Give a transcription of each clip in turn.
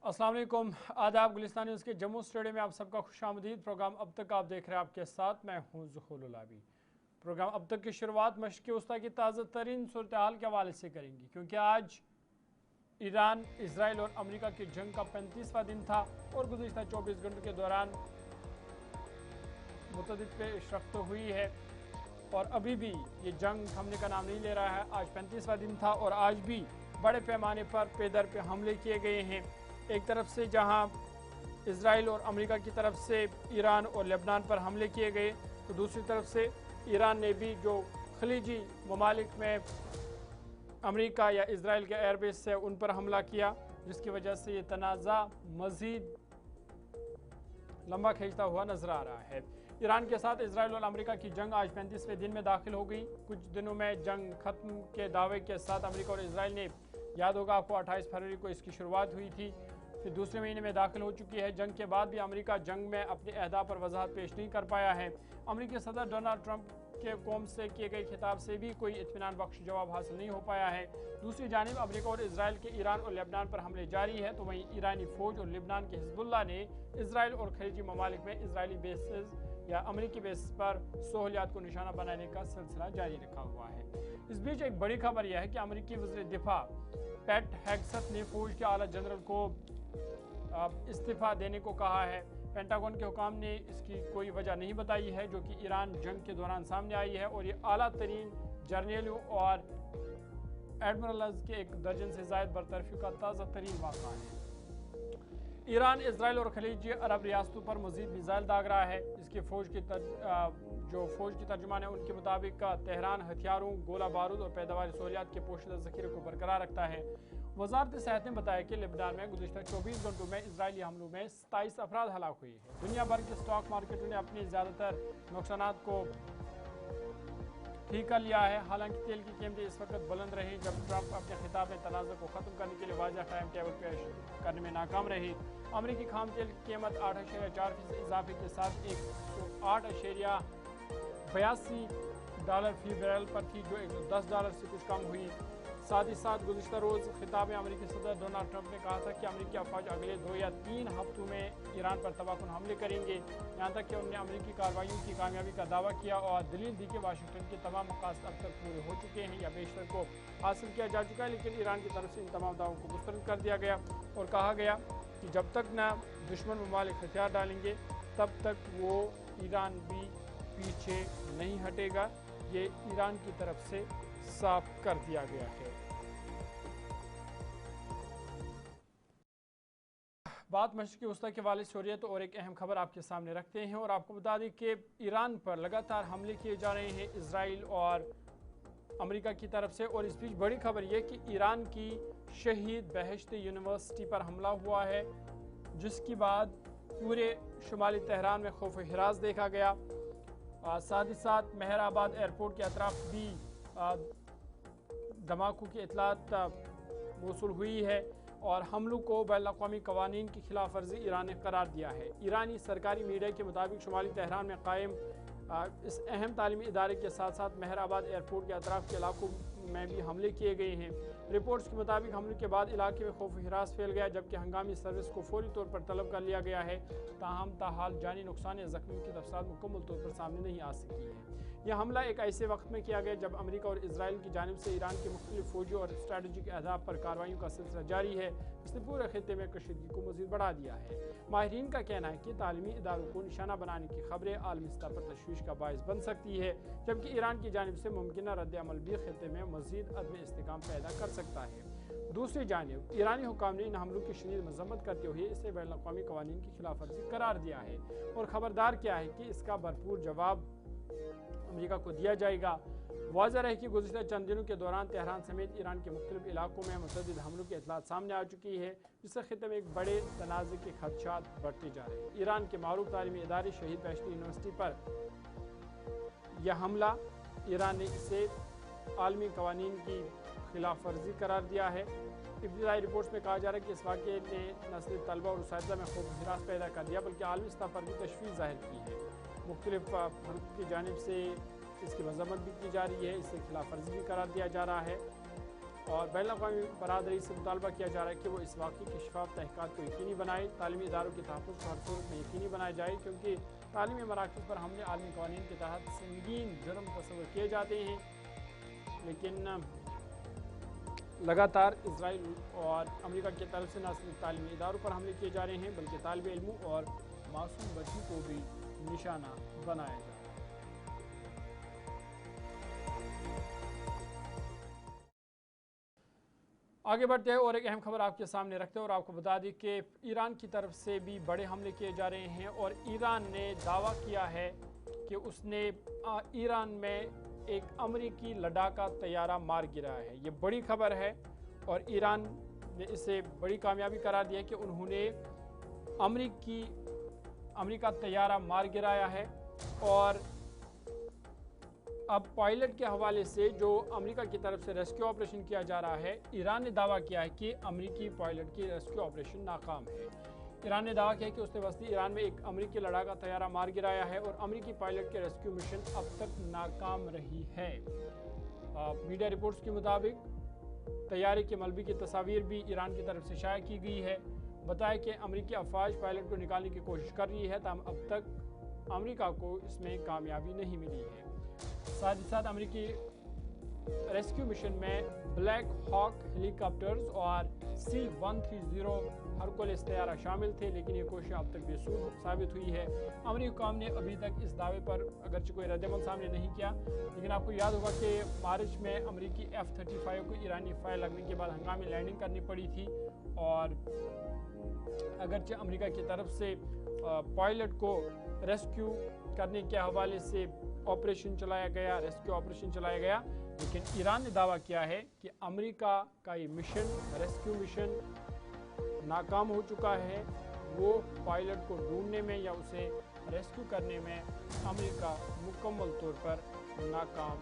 अस्सलाम वालेकुम, आदाब। गुलिस्तान न्यूज़ के जम्मू स्टूडियो में आप सबका खुशामदीद। प्रोग्राम अब तक आप देख रहे हैं, आपके साथ मैं हूं ज़ुहूर उलाबी। प्रोग्राम अब तक की शुरुआत मशक़ वस्ता की ताज़ा तरीन सूरत हाल के हवाले से करेंगे, क्योंकि आज ईरान, इसराइल और अमेरिका की जंग का 35वां दिन था और गुज़िश्ता 24 घंटों के दौरान मुतअद्दिद पेशरफ्त हुई है और अभी भी ये जंग थमने का नाम नहीं ले रहा है। आज 35वां दिन था और आज भी बड़े पैमाने पर पेदर पे हमले किए गए हैं। एक तरफ से जहां इसराइल और अमेरिका की तरफ से ईरान और लेबनान पर हमले किए गए, तो दूसरी तरफ से ईरान ने भी जो खलीजी ममालिक में अमेरिका या इसराइल के एयरबेस है उन पर हमला किया, जिसकी वजह से ये तनाज़ा मज़ीद लंबा खींचता हुआ नजर आ रहा है। ईरान के साथ इसराइल और अमेरिका की जंग आज 35वें दिन में दाखिल हो गई। कुछ दिनों में जंग खत्म के दावे के साथ अमेरिका और इसराइल ने, याद होगा आपको, 28 फरवरी को इसकी शुरुआत हुई थी, फिर दूसरे महीने में दाखिल हो चुकी है। जंग के बाद भी अमेरिका जंग में अपने अहदा पर वजाहत पेश नहीं कर पाया है। अमेरिकी सदर डोनाल्ड ट्रंप के कौम से किए गए खिताब से भी कोई इत्मीनान बख्श जवाब हासिल नहीं हो पाया है। दूसरी जानिब अमेरिका और इसराइल के ईरान और लेबनान पर हमले जारी है, तो वहीं ईरानी फौज और लेबनान के हिजबुल्लाह ने इसराइल और खलीजी ममालिक में इसराइली बेसेस या अमेरिकी बेस पर सहूलियात को निशाना बनाने का सिलसिला जारी रखा हुआ है। इस बीच एक बड़ी खबर यह है कि अमेरिकी वज़ीर दिफा पैट हेग्सेथ ने फौज के आला जनरल को इस्तीफा देने को कहा है। पेंटागन के हुकाम ने इसकी कोई वजह नहीं बताई है, जो कि ईरान जंग के दौरान सामने आई है और ये आला तरीन जर्नलों और एडमिरल्स के एक दर्जन से ज़ायद बरतरफी का ताज़ा तरीन वाक़ा है। ईरान, इसराइल और खलीजी अरब रियासतों पर मज़ीद मिसाइल दाग रहा है। इसके फौज की तर्जुमान है, उनके मुताबिक तेहरान हथियारों, गोला बारूद और पैदावार सहूलियात के पोशीदा ज़ख़ीरे को बरकरार रखता है। वज़ारत सेहत ने बताया कि लेबनान में गुज़िश्ता 24 घंटों में इजरायली हमलों में 27 अफराद हलाक हुए हैं। दुनिया भर के स्टॉक मार्केटों ने अपने ज़्यादातर नुकसानात को ठीक कर लिया है। हालांकि तेल की कीमतें इस वक्त बुलंद रही जब ट्रंप अपने खिताब में तनाज़ा को ख़त्म करने के लिए वाज़ह टाइम टेबल पेश करने में नाकाम रही। अमरीकी खाम तेल की कीमत 8.4% इजाफे के साथ $108.82 फी बैरल पर थी, जो $110 से कुछ कम हुई। साथ ही साथ गुज़िश्ता रोज़ खिताब में अमरीकी सदर डोनाल्ड ट्रंप ने कहा था कि अमरीकी अफवाज अगले 2 या 3 हफ्तों में ईरान पर तबाहकुन हमले करेंगे। यहाँ तक कि उन्होंने अमरीकी कार्रवाइयों की कामयाबी का दावा किया और दलील दी कि वाशिंगटन के तमाम मकासद अब तक पूरे हो चुके हैं या बेशतर को हासिल किया जा चुका है, लेकिन ईरान की तरफ से इन तमाम दावों को मुस्तरद कर दिया गया और कहा गया कि जब तक न दुश्मन ममालिक हथियार डालेंगे तब तक वो ईरान भी पीछे नहीं हटेगा। ये ईरान की तरफ से साफ कर दिया गया है। बात मशरिक़ी वस्ता के हवाले से हो रही है, तो और एक अहम खबर आपके सामने रखते हैं और आपको बता दें कि ईरान पर लगातार हमले किए जा रहे हैं इसराइल और अमेरिका की तरफ से। और इस बीच बड़ी खबर यह कि ईरान की शहीद बहश्त यूनिवर्सिटी पर हमला हुआ है, जिसके बाद पूरे शुमाली तेहरान में खौफ हिरास देखा गया। साथ ही साथ मेहराबाद एयरपोर्ट के अतराफ भी धमाकों की इतलात मौसूल हुई है और हमलों को बैनुल-अक़वामी क़वानीन की खिलाफ वर्जी ईरान ने करार दिया है। ईरानी सरकारी मीडिया के मुताबिक शुमाली तेहरान में कायम इस अहम तालीमी इदारे के साथ साथ मेहराबाद एयरपोर्ट के अतराफ के इलाकों में भी हमले किए गए हैं। रिपोर्ट्स के मुताबिक हमले के बाद इलाके में खौफ हिरास फैल गया, जबकि हंगामी सर्विस को फौरी तौर पर तलब कर लिया गया है। ताहम ताहाल जानी नुकसान या जख्मियों की तफसीलात मुकम्मल तौर पर सामने नहीं आ सकी है। यह हमला एक ऐसे वक्त में किया गया जब अमेरिका और इसराइल की जानिब से ईरान के मुख्तलिफ फौजी और स्ट्रेटजिक अहदाफ पर कार्रवाइयों का सिलसिला जारी है। इसने पूरे खित्ते में कशीदगी को मज़ीद बढ़ा दिया है। माहिरीन का कहना है कि तालीमी इदारों को निशाना बनाने की खबरें आलमी सतह पर तशवीश का बायस बन सकती है, जबकि ईरान की जानिब से मुमकिन रद्द-ए-अमल भी खित्ते में मज़ीद अदम इस्तेहकाम पैदा कर सकता है। दूसरी जानिब ईरानी हुकाम ने इन हमलों की शदीद मजम्मत करते हुए इसे बैनुल-अक़वामी क़वानीन की खिलाफ वर्जी करार दिया है और खबरदार किया है कि इसका भरपूर जवाब अमेरिका को दिया जाएगा। वाज़ह है कि गुज़िश्ता चंद दिनों के दौरान तेहरान समेत ईरान के मुख्तलिफ इलाकों में मुतअद्दिद हमलों की इतलात सामने आ चुकी है, जिससे खित्ते में एक बड़े तनाज़े के खदशात बढ़ते जा रहे हैं। ईरान के मारूफ तालीमी इदारे शहीद बहश्त यूनिवर्सिटी पर यह हमला, ईरान ने इसे आलमी क़वानीन की खिलाफ वर्जी करार दिया है। इब्तिदाई रिपोर्ट्स में कहा जा रहा है कि इस वाक़े ने न सिर्फ तलबा और उसातिज़ा में खौफ हिरास पैदा कर दिया, बल्कि आलमी सतह पर भी तशवीश ज़ाहिर की है। मुख्तलिफ मुल्क की जानिब से इसकी मजम्मत भी की जा रही है, इससे खिलाफ वर्जी भी करार दिया जा रहा है और बैनुल-अक़वामी बरादरी से मुतालबा किया जा रहा है कि वो इस वाक़े के शफ़ाफ़ तहक़ीक़ात को यकीनी बनाए, तालीमी इदारों के तहफ़्फ़ुज़ को हर सूरत में यकीनी बनाया जाए, क्योंकि तालीमी मराकज़ पर हमले आलमी क़वानीन के तहत संगीन जुर्म तस्वुर किए जाते हैं। लेकिन लगातार इजराइल और अमेरिका की तरफ से न सिर्फ तालीमी इदारों पर हमले किए जा रहे हैं, बल्कि तालिब इल्मों और मासूम बच्चों को भी निशाना बनाया जा रहा है। आगे बढ़ते हैं और एक अहम खबर आपके सामने रखते हैं और आपको बता दें कि ईरान की तरफ से भी बड़े हमले किए जा रहे हैं और ईरान ने दावा किया है कि उसने ईरान में एक अमेरिकी लड़ाका तैयारा मार गिराया है। ये बड़ी खबर है और ईरान ने इसे बड़ी कामयाबी करार दिया कि उन्होंने अमेरिका तैयारा मार गिराया है। और अब पायलट के हवाले से जो अमेरिका की तरफ से रेस्क्यू ऑपरेशन किया जा रहा है, ईरान ने दावा किया है कि अमेरिकी पायलट की रेस्क्यू ऑपरेशन नाकाम है। ईरान ने दावा किया कि उसने वस्ती ईरान में एक अमेरिकी लड़ाका तैयारा मार गिराया है और अमेरिकी पायलट के रेस्क्यू मिशन अब तक नाकाम रही है। मीडिया रिपोर्ट्स के मुताबिक तैयारे के मलबे की तस्वीर भी ईरान की तरफ से शाया की गई है। बताया कि अमेरिकी अफवाज पायलट को निकालने की कोशिश कर रही है, ताहम अब तक अमेरिका को इसमें कामयाबी नहीं मिली है। साथ ही साथ अमेरिकी रेस्क्यू मिशन में ब्लैक हॉक हेलीकॉप्टर्स और C-130 हरकुलिस तैयारा शामिल थे, लेकिन ये कोशिश अब तक बेसूर साबित हुई है। अमेरिकी हुकाम ने अभी तक इस दावे पर अगरचे कोई रद्दमल सामने नहीं किया, लेकिन आपको याद होगा कि मार्च में अमेरिकी F-35 को ईरानी फायर लगने के बाद हंगामी लैंडिंग करनी पड़ी थी। और अगरचे अमेरिका की तरफ से पायलट को रेस्क्यू करने के हवाले से ऑपरेशन चलाया गया, रेस्क्यू ऑपरेशन चलाया गया, लेकिन ईरान ने दावा किया है कि अमेरिका का ये मिशन, रेस्क्यू मिशन नाकाम हो चुका है। वो पायलट को ढूंढने में या उसे रेस्क्यू करने में अमेरिका मुकम्मल तौर पर नाकाम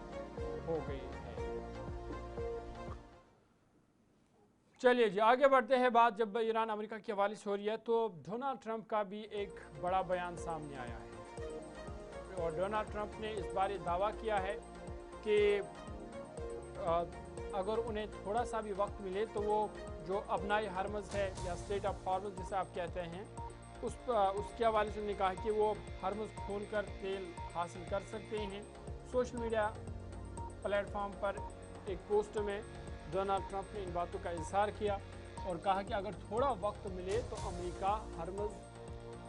हो गई है। चलिए जी, आगे बढ़ते हैं। बात जब ईरान अमेरिका के हवाले से हो रही है तो डोनाल्ड ट्रंप का भी एक बड़ा बयान सामने आया है और डोनाल्ड ट्रंप ने इस बार दावा किया है कि अगर उन्हें थोड़ा सा भी वक्त मिले तो वो जो अपनाई हरमज़ है या स्ट्रेट ऑफ हॉर्मुज़ जिसे आप कहते हैं, उसके हवाले से उन्होंने कहा कि वो हरमज़ खोलकर तेल हासिल कर सकते हैं। सोशल मीडिया प्लेटफॉर्म पर एक पोस्ट में डोनाल्ड ट्रंप ने इन बातों का इज़हार किया और कहा कि अगर थोड़ा वक्त मिले तो अमेरिका हरमज़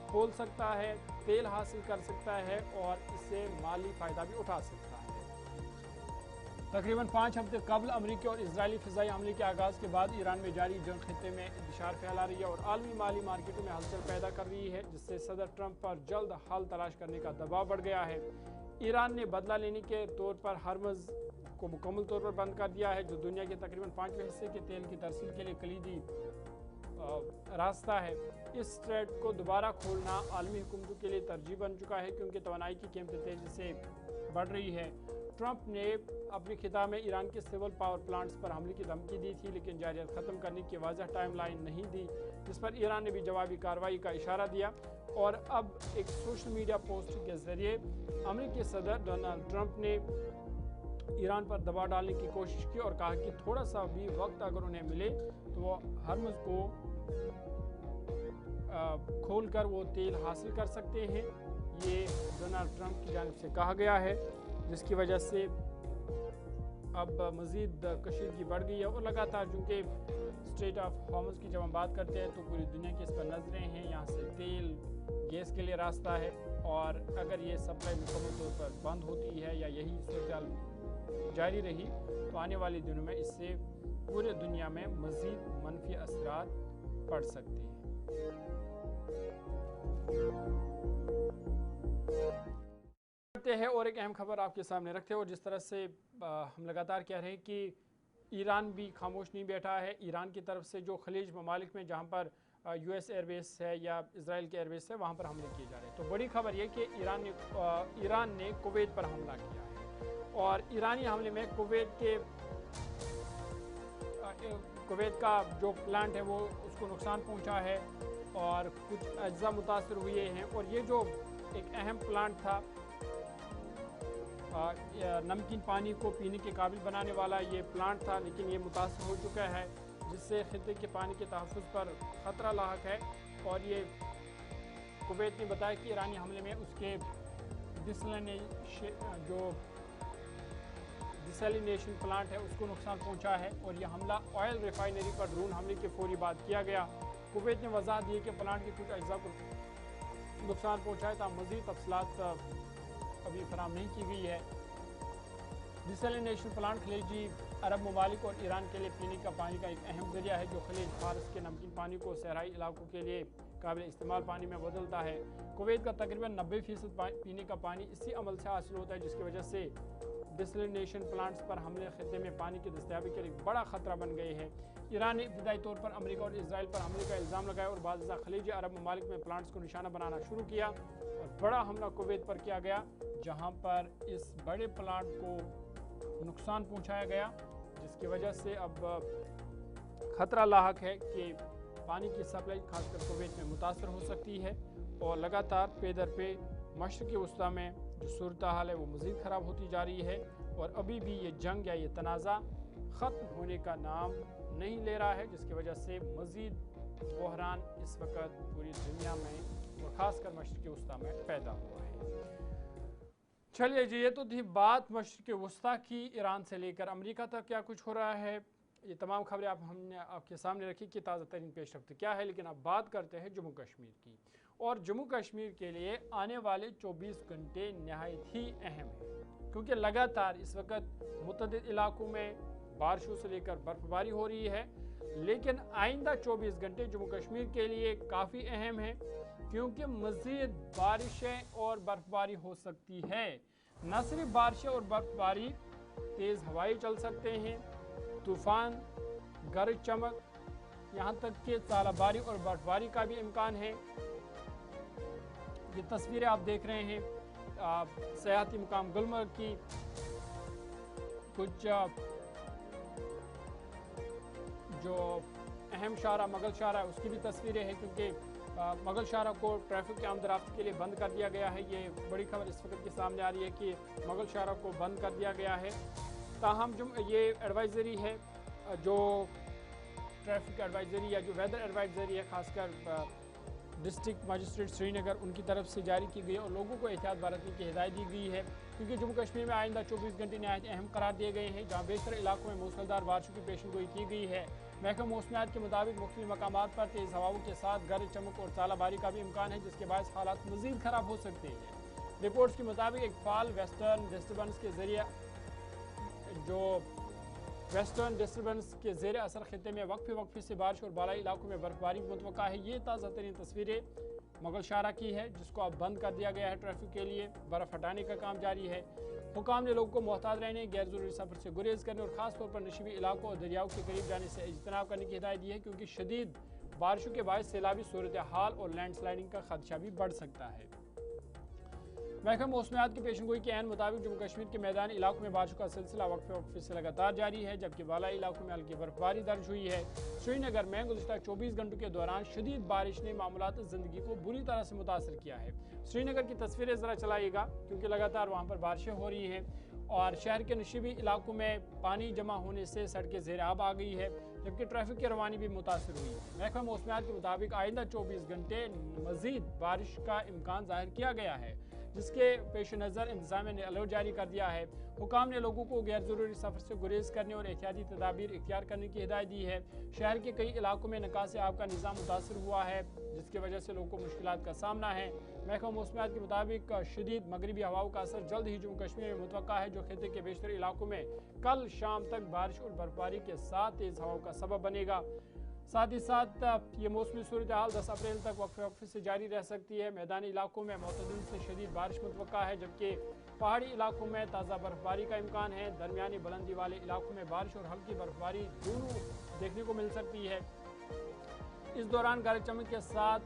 खोल सकता है, तेल हासिल कर सकता है और इससे माली फ़ायदा भी उठा सकता है। तकरीबन 5 हफ्ते कबल अमेरिकी और इजरायली फ़िज़ाई हमले के आगाज़ के बाद ईरान में जारी जंग खित्ते में इंतशार फैला रही है और आलमी माली मार्केटों में हलचल पैदा कर रही है, जिससे सदर ट्रंप पर जल्द हल तलाश करने का दबाव बढ़ गया है। ईरान ने बदला लेने के तौर पर हरमज़ को मुकम्मल तौर पर बंद कर दिया है, जो दुनिया के तकरीबन 5वें हिस्से के तेल की तरसील के लिए कलीदी रास्ता है। इस स्ट्रेट को दोबारा खोलना आलमी हुकूमतों के लिए तरजीह बन चुका है, क्योंकि तवानाई की कीमतें तेजी से बढ़ रही है। ट्रंप ने अपने खिताब में ईरान के सिविल पावर प्लांट्स पर हमले की धमकी दी थी, लेकिन जारियत ख़त्म करने की वाज़ह टाइमलाइन नहीं दी, जिस पर ईरान ने भी जवाबी कार्रवाई का इशारा दिया। और अब एक सोशल मीडिया पोस्ट के ज़रिए अमेरिकी सदर डोनाल्ड ट्रंप ने ईरान पर दबाव डालने की कोशिश की और कहा कि थोड़ा सा भी वक्त अगर उन्हें मिले तो वो हरमुज़ को खोलकर वो तेल हासिल कर सकते हैं। ये डोनाल्ड ट्रंप की जानिब से कहा गया है, जिसकी वजह से अब मज़ीद कशीदगी बढ़ गई है और लगातार चूँकि स्ट्रेट ऑफ हॉर्मुज़ की जब हम बात करते हैं तो पूरी दुनिया की इस पर नज़रें हैं। यहाँ से तेल गैस के लिए रास्ता है और अगर ये सप्लाई मुकम्मल तौर पर बंद होती है या यही सूरत जारी रही तो आने वाले दिनों में इससे पूरे दुनिया में मज़ीद मनफी असरात पड़ सकते हैं। हैं और एक अहम खबर आपके सामने रखते हैं और जिस तरह से हम लगातार कह रहे हैं कि ईरान भी खामोश नहीं बैठा है। ईरान की तरफ से जो खलीज ममालिक में जहाँ पर US एयरबेस है या इजराइल के एयरबेस है वहाँ पर हमले किए जा रहे हैं, तो बड़ी खबर यह कि ईरान ने कुवैत पर हमला किया है और ईरानी हमले में कुवैत का जो प्लांट है वो उसको नुकसान पहुँचा है और कुछ अज्जा मुतासर हुए हैं। और ये जो एक अहम प्लांट था नमकीन पानी को पीने के काबिल बनाने वाला ये प्लांट था, लेकिन ये मुतासर हो चुका है, जिससे खित्ते के पानी के तहफ़्फ़ुज़ पर ख़तरा लाहक है। और ये कुवैत ने बताया कि ईरानी हमले में उसके डिसैलिनेशन प्लांट है उसको नुकसान पहुंचा है, और यह हमला ऑयल रिफाइनरी पर ड्रोन हमले के फौरी बाद किया गया। कुवैत ने वजाहत दी कि प्लांट के कुछ अज्जा को नुकसान पहुंचाए, था मज़ीद तफसीलात अभी फराम नहीं की गई है। डिसैलिनेशन प्लांट खलीजी अरब ममालिक और ईरान के लिए पीने का पानी का एक अहम जरिया है, जो खलीज फारस के नमकीन पानी को सहराई इलाकों के लिए काबिल इस्तेमाल पानी में बदलता है। कुवैत का तकरीबन 90% पीने का पानी इसी अमल से हासिल होता है, जिसकी वजह से डिसैलिनेशन प्लांट्स पर हमले खित्ते में पानी की दस्तयाबी के लिए बड़ा खतरा बन गए हैं। ईरान ने इब्तदाई तौर पर अमेरिका और इसराइल पर हमले का इल्ज़ाम लगाया और बाद खलीजी अरब ममालिक में प्लांट्स को निशाना बनाना शुरू किया, और बड़ा हमला कुवैत पर किया गया, जहाँ पर इस बड़े प्लांट को नुकसान पहुँचाया गया, जिसकी वजह से अब खतरा लाहक है कि पानी की सप्लाई खासकर कुवैत में मुतासर हो सकती है। और लगातार पे दर पे मशरिक़ वस्ता में जो सूरत हाल है वो मज़ीद ख़राब होती जा रही है, और अभी भी ये जंग या ये तनाज़ा ख़त्म होने का नाम नहीं ले रहा है, जिसकी वजह से मज़ीद बहरान इस वक्त पूरी दुनिया में और ख़ासकर मशरिक़ वस्ता में पैदा हुआ है। चलिए जी, ये तो थी बात मशरिक़ वस्ता की। ईरान से लेकर अमेरिका तक क्या कुछ हो रहा है, ये तमाम खबरें हमने आपके सामने रखी कि ताज़ा तरीन पेशरफ्त क्या है। लेकिन अब बात करते हैं जम्मू कश्मीर की, और जम्मू कश्मीर के लिए आने वाले 24 घंटे नहायत ही अहम है, क्योंकि लगातार इस वक्त मुतअद्दिद इलाकों में बारिशों से लेकर बर्फबारी हो रही है। लेकिन आइंदा 24 घंटे जम्मू कश्मीर के लिए काफ़ी अहम है, क्योंकि मज़ीद बारिशें और बर्फबारी हो सकती है। न सिर्फ बारिशें और बर्फबारी, तेज़ हवाएं चल सकते हैं, तूफ़ान, गरज चमक, यहाँ तक कि तालाबारी और बर्फबारी का भी इम्कान है। ये तस्वीरें आप देख रहे हैं सयाहती मुकाम गुलमर्ग की, कुछ जो अहम शाहरा मुगल शाहरा है उसकी भी तस्वीरें हैं, क्योंकि मुगल शाहरा को ट्रैफिक के आमदराफ्त के लिए बंद कर दिया गया है। ये बड़ी खबर इस वक्त के सामने आ रही है कि मुगल शाहरा को बंद कर दिया गया है। ताहम जो ये एडवाइज़री है, जो ट्रैफिक एडवाइज़री या जो वेदर एडवाइज़री है, खासकर डिस्ट्रिक्ट मजिस्ट्रेट श्रीनगर उनकी तरफ से जारी की गई और लोगों को एहतियात बरतने की हिदायत दी गई है, क्योंकि जम्मू कश्मीर में आइंदा 24 घंटे नहायत अहम करार दिए गए हैं, जहाँ बेशतर इलाकों में मूसलाधार बारिशों की पेशेनगोई की गई है। महकमा मौसमियात के मुताबिक मुख्तलिफ मकामात पर तेज़ हवाओं के साथ गरज चमक और तालाबारी का भी इम्कान है, जिसके बायस हालात मज़ीद ख़राब हो सकते हैं। रिपोर्ट्स के मुताबिक एक फाल वेस्टर्न डिस्टर्बेंस के जरिए के ज़ेर असर खित्ते में वक्फे से बारिश और बालाई इलाकों में बर्फबारी मुतवक्का है। ये ताज़ा तरीन तस्वीरें मुगल शाहरा की है, जिसको अब बंद कर दिया गया है ट्रैफिक के लिए। बर्फ़ हटाने का काम जारी है। हुकाम ने लोगों को मोहतात रहने, गैर ज़रूरी सफ़र से गुरेज करने और ख़ासतौर पर नशीबी इलाकों और दरियाओं के करीब जाने से इज्तनाब करने की हिदायत दी है, क्योंकि शदीद बारिशों के बायस सैलाबी सूरत हाल और लैंडस्लाइडिंग का खदशा भी बढ़ सकता है। महकमा मौसमियात की पेशनगोई के मुताबिक जम्मू कश्मीर के मैदानी इलाकों में बारिशों का सिलसिला वक्फे से लगातार जारी है, जबकि बालाई इलाकों में हल्की बर्फबारी दर्ज हुई है। श्रीनगर में गुज़िश्ता 24 घंटों के दौरान शदीद बारिश ने मामूलात ज़िंदगी को बुरी तरह से मुतासर किया है। श्रीनगर की तस्वीरें ज़रा चलाइएगा, क्योंकि लगातार वहाँ पर बारिशें हो रही हैं और शहर के नशीबी इलाकों में पानी जमा होने से सड़कें ज़ेर आब आ गई है, जबकि ट्रैफिक की रवानी भी मुतासर हुई है। महकमा मौसमियात के मुताबिक आइंदा 24 घंटे मज़ीद बारिश का इम्कान ज़ाहिर किया गया है, जिसके पेश नज़र इंतज़ामिया ने अलर्ट जारी कर दिया है। हुकाम ने लोगों को गैर ज़रूरी सफ़र से गुरेज करने और एहतियाती तदाबीर इख्तियार करने की हिदायत दी है। शहर के कई इलाकों में निकास आब का निज़ाम मुतासर हुआ है, जिसकी वजह से लोगों को मुश्किलात का सामना है। महकमा मौसमियात के मुताबिक शदीद मगरबी हवाओं का असर जल्द ही जम्मू कश्मीर में मुतवक्का है, जो खित्ते के बेशतर इलाकों में कल शाम तक बारिश और बर्फबारी के साथ तेज़ हवाओं का सबब बनेगा। साथ ही साथ ये मौसमी सूरत हाल 10 अप्रैल तक वक्फे से जारी रह सकती है। मैदानी इलाकों में मुतअद्दिल से शदीद बारिश मुतवक्का है, जबकि पहाड़ी इलाकों में ताज़ा बर्फबारी का इम्कान है। दरमियानी बुलंदी वाले इलाकों में बारिश और हल्की बर्फबारी दोनों देखने को मिल सकती है। इस दौरान गरज चमक के साथ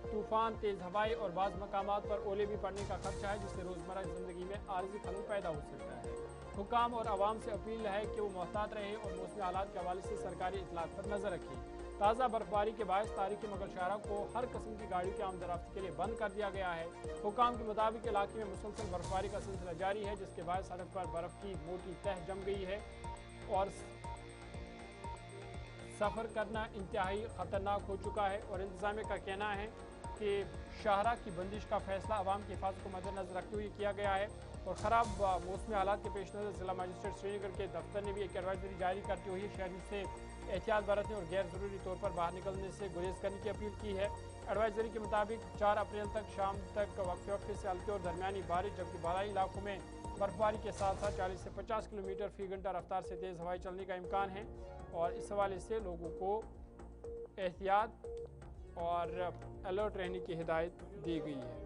तूफ़ान, तेज़ हवाएं और बाज़ मकामात पर ओले भी पड़ने का खदशा है, जिससे रोज़मर्रा ज़िंदगी में आर्जी खलल पैदा हो सकता है। हुकाम और आवाम से अपील है कि वो मोहतात रहे और मौसमी हालात के हवाले से सरकारी इतलात पर नज़र रखें, ताज़ा बर्फबारी के बायस तारीखी मुगल शाहरा को हर किस्म की गाड़ियों की आमदरफ्त के लिए बंद कर दिया गया है। हुकाम के मुताबिक इलाके में मुसलसल बर्फबारी का सिलसिला जारी है, जिसके बाद सड़क पर बर्फ की मोटी तह जम गई है और सफ़र करना इंतहाई ख़तरनाक हो चुका है। और इंतज़ामिया का कहना है कि शाहरा की बंदिश का फैसला आवाम की हिफाजत को मद्देनजर रखते हुए किया गया है। और ख़राब मौसमी हालात के पेश नज़र जिला मजिस्ट्रेट श्रीनगर के दफ्तर ने भी एक एडवाइजरी जारी करते हुए शहरी से एहतियात बरतने और गैर ज़रूरी तौर पर बाहर निकलने से गुरेज करने की अपील की है। एडवाइजरी के मुताबिक 4 अप्रैल तक शाम तक वक्फे वक्फे से हल्की और दरमियानी बारिश, जबकि बालाई इलाकों में बर्फबारी के साथ साथ 40 से 50 किलोमीटर फी घंटा रफ्तार से तेज़ हवाएं चलने का इम्कान है। और इस हवाले से लोगों को एहतियात और अलर्ट रहने की हिदायत दी गई है।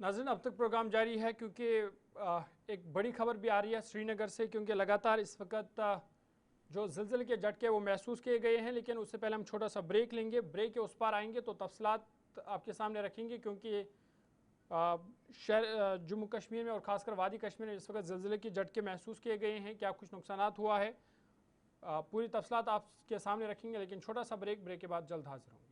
नाज़रीन, अब तक प्रोग्राम जारी है क्योंकि एक बड़ी खबर भी आ रही है श्रीनगर से, क्योंकि लगातार इस वक्त जो ज़िलज़ले के झटके वो महसूस किए गए हैं। लेकिन उससे पहले हम छोटा सा ब्रेक लेंगे। ब्रेक के उस पार आएंगे तो तफसीलात आपके सामने रखेंगे, क्योंकि शहर जम्मू कश्मीर में और ख़ासकर वादी कश्मीर में इस वक्त ज़िलज़ले के झटके महसूस किए गए हैं। क्या कुछ नुकसान हुआ है, पूरी तफसीलात आपके सामने रखेंगे। लेकिन छोटा सा ब्रेक के बाद जल्द हाजिर होंगे।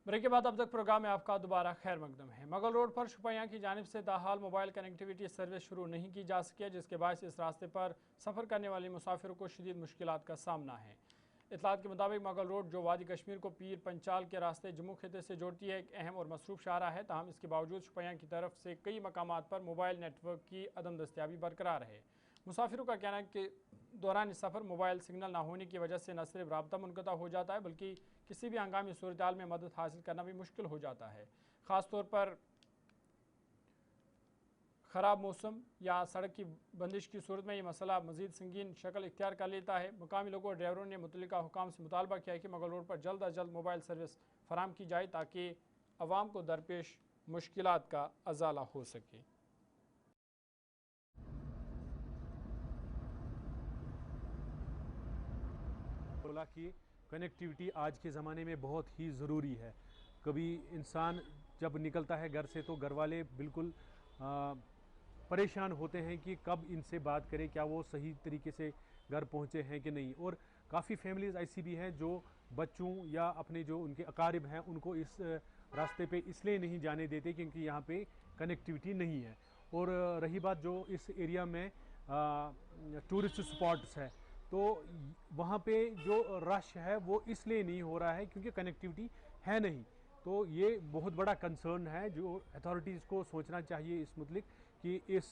ब्रेक के बाद अब तक प्रोग्राम में आपका दोबारा खैर मकदम है। मुगल रोड पर शुपैयाँ की जानिब से ताहाल मोबाइल कनेक्टिविटी सर्विस शुरू नहीं की जा सकी है, जिसके बायस इस रास्ते पर सफ़र करने वाले मुसाफिरों को शदीद मुश्किलात का सामना है। इतलात के मुताबिक मुगल रोड जो वादी कश्मीर को पीर पंचाल के रास्ते जम्मू खिते से जोड़ती है, एक अहम और मसरूफ शाहरा है। ताहम इसके बावजूद शुपैयाँ की तरफ से कई मकामात पर मोबाइल नेटवर्क की अदम दस्तियाबी बरकरार है। मुसाफिरों का कहना है कि दौरान सफ़र मोबाइल सिग्नल ना होने की वजह से न सिर्फ रब्ता मुनक़ता हो जाता है, बल्कि किसी भी हंगामी सूरत हाल में मदद हासिल करना भी मुश्किल हो जाता है। ख़ास तौर पर ख़राब मौसम या सड़क की बंदिश की सूरत में ये मसला मज़ीद संगीन शक्ल इख्तियार कर लेता है। मुकामी लोगों और ड्राइवरों ने मुतल्लिका हुकाम से मुतालबा किया है कि मुगल रोड पर जल्द अज जल्द मोबाइल सर्विस फराम की जाए, ताकि अवाम को दरपेश मुश्किलात का अजाला हो सके। की कनेक्टिविटी आज के ज़माने में बहुत ही ज़रूरी है। कभी इंसान जब निकलता है घर से तो घर वाले बिल्कुल परेशान होते हैं कि कब इनसे बात करें, क्या वो सही तरीके से घर पहुंचे हैं कि नहीं। और काफ़ी फैमिलीज़ ऐसी भी हैं जो बच्चों या अपने जो उनके अकारिब हैं उनको इस रास्ते पे इसलिए नहीं जाने देते क्योंकि यहाँ पे कनेक्टिविटी नहीं है। और रही बात जो इस एरिया में टूरिस्ट स्पॉट्स है, तो वहाँ पे जो रश है वो इसलिए नहीं हो रहा है क्योंकि कनेक्टिविटी है नहीं। तो ये बहुत बड़ा कंसर्न है जो अथॉरिटीज़ को सोचना चाहिए इस मुतलिक कि इस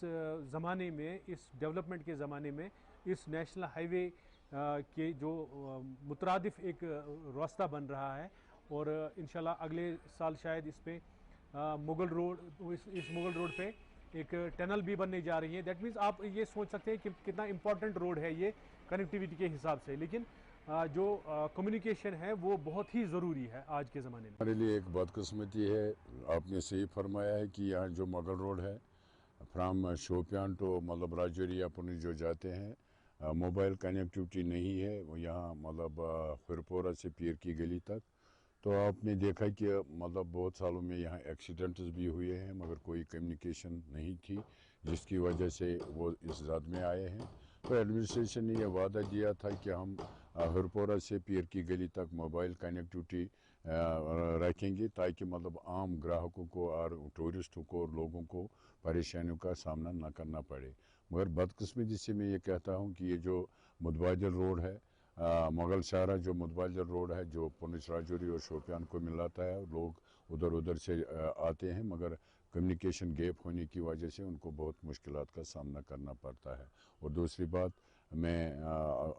ज़माने में, इस डेवलपमेंट के ज़माने में इस नेशनल हाईवे के जो मुतरादिफ एक रास्ता बन रहा है और इंशाल्लाह अगले साल शायद इस पे मुगल रोड, इस मुगल रोड पे एक टनल भी बनने जा रही है। दैट मीन्स आप ये सोच सकते हैं कि कितना इम्पोर्टेंट रोड है ये कनेक्टिविटी के हिसाब से। लेकिन जो कम्युनिकेशन है वो बहुत ही ज़रूरी है आज के ज़माने में। हमारे लिए एक बदकिस्मती है, आपने सही फरमाया है कि यहाँ जो मुगल रोड है फ्राम शोपियान टू मतलब राजौरी अपन जो जाते हैं मोबाइल कनेक्टिविटी नहीं है। वो यहाँ मतलब फिरपोरा से पीर की गली तक। तो आपने देखा कि मतलब बहुत सालों में यहाँ एक्सीडेंट्स भी हुए हैं मगर कोई कम्युनिकेशन नहीं थी, जिसकी वजह से वो इस जद में आए हैं। तो एडमिनिस्ट्रेशन ने यह वादा दिया था कि हम हरपोरा से पीर की गली तक मोबाइल कनेक्टिविटी रखेंगे ताकि मतलब आम ग्राहकों को और टूरिस्टों को और लोगों को परेशानियों का सामना न करना पड़े। मगर बदकिस्मती से मैं ये कहता हूँ कि ये जो मुतबादिल रोड है मुगल शाहरा जो मुतबादिल रोड है जो पुंछ राजौरी और शोपियान को मिलाता है, लोग उधर उधर से आते हैं, मगर कम्युनिकेशन गैप होने की वजह से उनको बहुत मुश्किलात का सामना करना पड़ता है। और दूसरी बात, मैं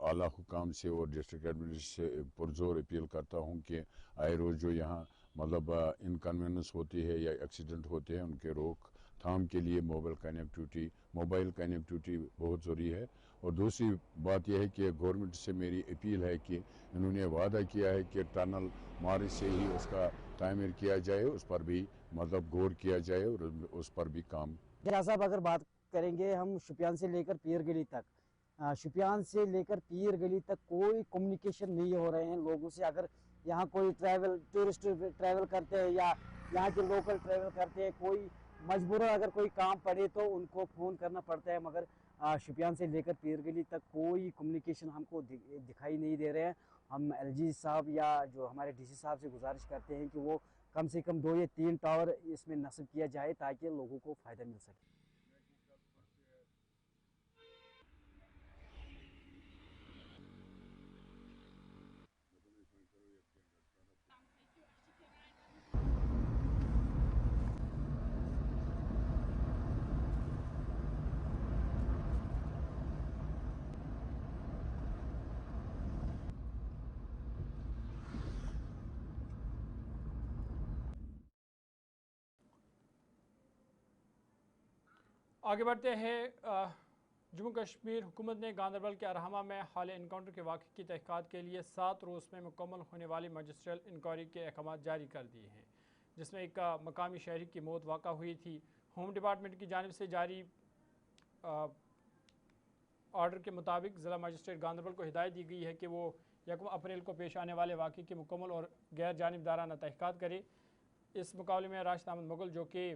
आला हुकाम से और डिस्ट्रिक्ट एडमिनिस्ट्रेशन से पुरजोर अपील करता हूँ कि आए रोज़ जो यहाँ मतलब इनकन्वीनियंस होती है या एक्सीडेंट होते हैं, उनके रोकथाम के लिए मोबाइल कनेक्टिविटी बहुत ज़रूरी है। और दूसरी बात यह है कि गवर्नमेंट से मेरी अपील है कि इन्होंने वादा किया है कि टनल मार्च से ही उसका तामीर किया जाए, उस पर भी मतलब गौर किया जाए और उस पर भी काम। साहब, अगर बात करेंगे हम शुपियान से लेकर पीर गली तक, शुपियान से लेकर पीर गली तक कोई कम्युनिकेशन नहीं हो रहे हैं लोगों से। अगर यहाँ कोई टूरिस्ट ट्रैवल करते हैं या यहाँ के लोकल ट्रैवल करते हैं, कोई मजबूरन अगर कोई काम पड़े तो उनको फ़ोन करना पड़ता है, मगर शुपियान से लेकर पीर गली तक कोई कम्युनिकेशन हमको दिखाई नहीं दे रहे हैं। हम एलजी साहब या जो हमारे डीसी साहब से गुजारिश करते हैं कि वो कम से कम 2 या 3 टावर इसमें नस्ब किया जाए ताकि लोगों को फ़ायदा मिल सके। आगे बढ़ते हैं। जम्मू कश्मीर हुकूमत ने गांधरबल के अरहमा में हाल इनकाउंटर के वाक़े की तहक़ीक़ात के लिए 7 रोज़ में मुकम्मल होने वाली मजिस्ट्रियल इंक्वायरी के अहकाम जारी कर दिए हैं, जिसमें एक मकामी शहरी की मौत वाक़ा हुई थी। होम डिपार्टमेंट की जानिब से जारी ऑर्डर के मुताबिक ज़िला मजिस्ट्रेट गांधरबल को हिदायत दी गई है कि वो 1 अप्रैल को पेश आने वाले वाक़े की मुकम्मल और गैर जानिबदाराना तहक़ीक़ात करे। इस मुकाबले में राशिद अहमद मुगल, जो कि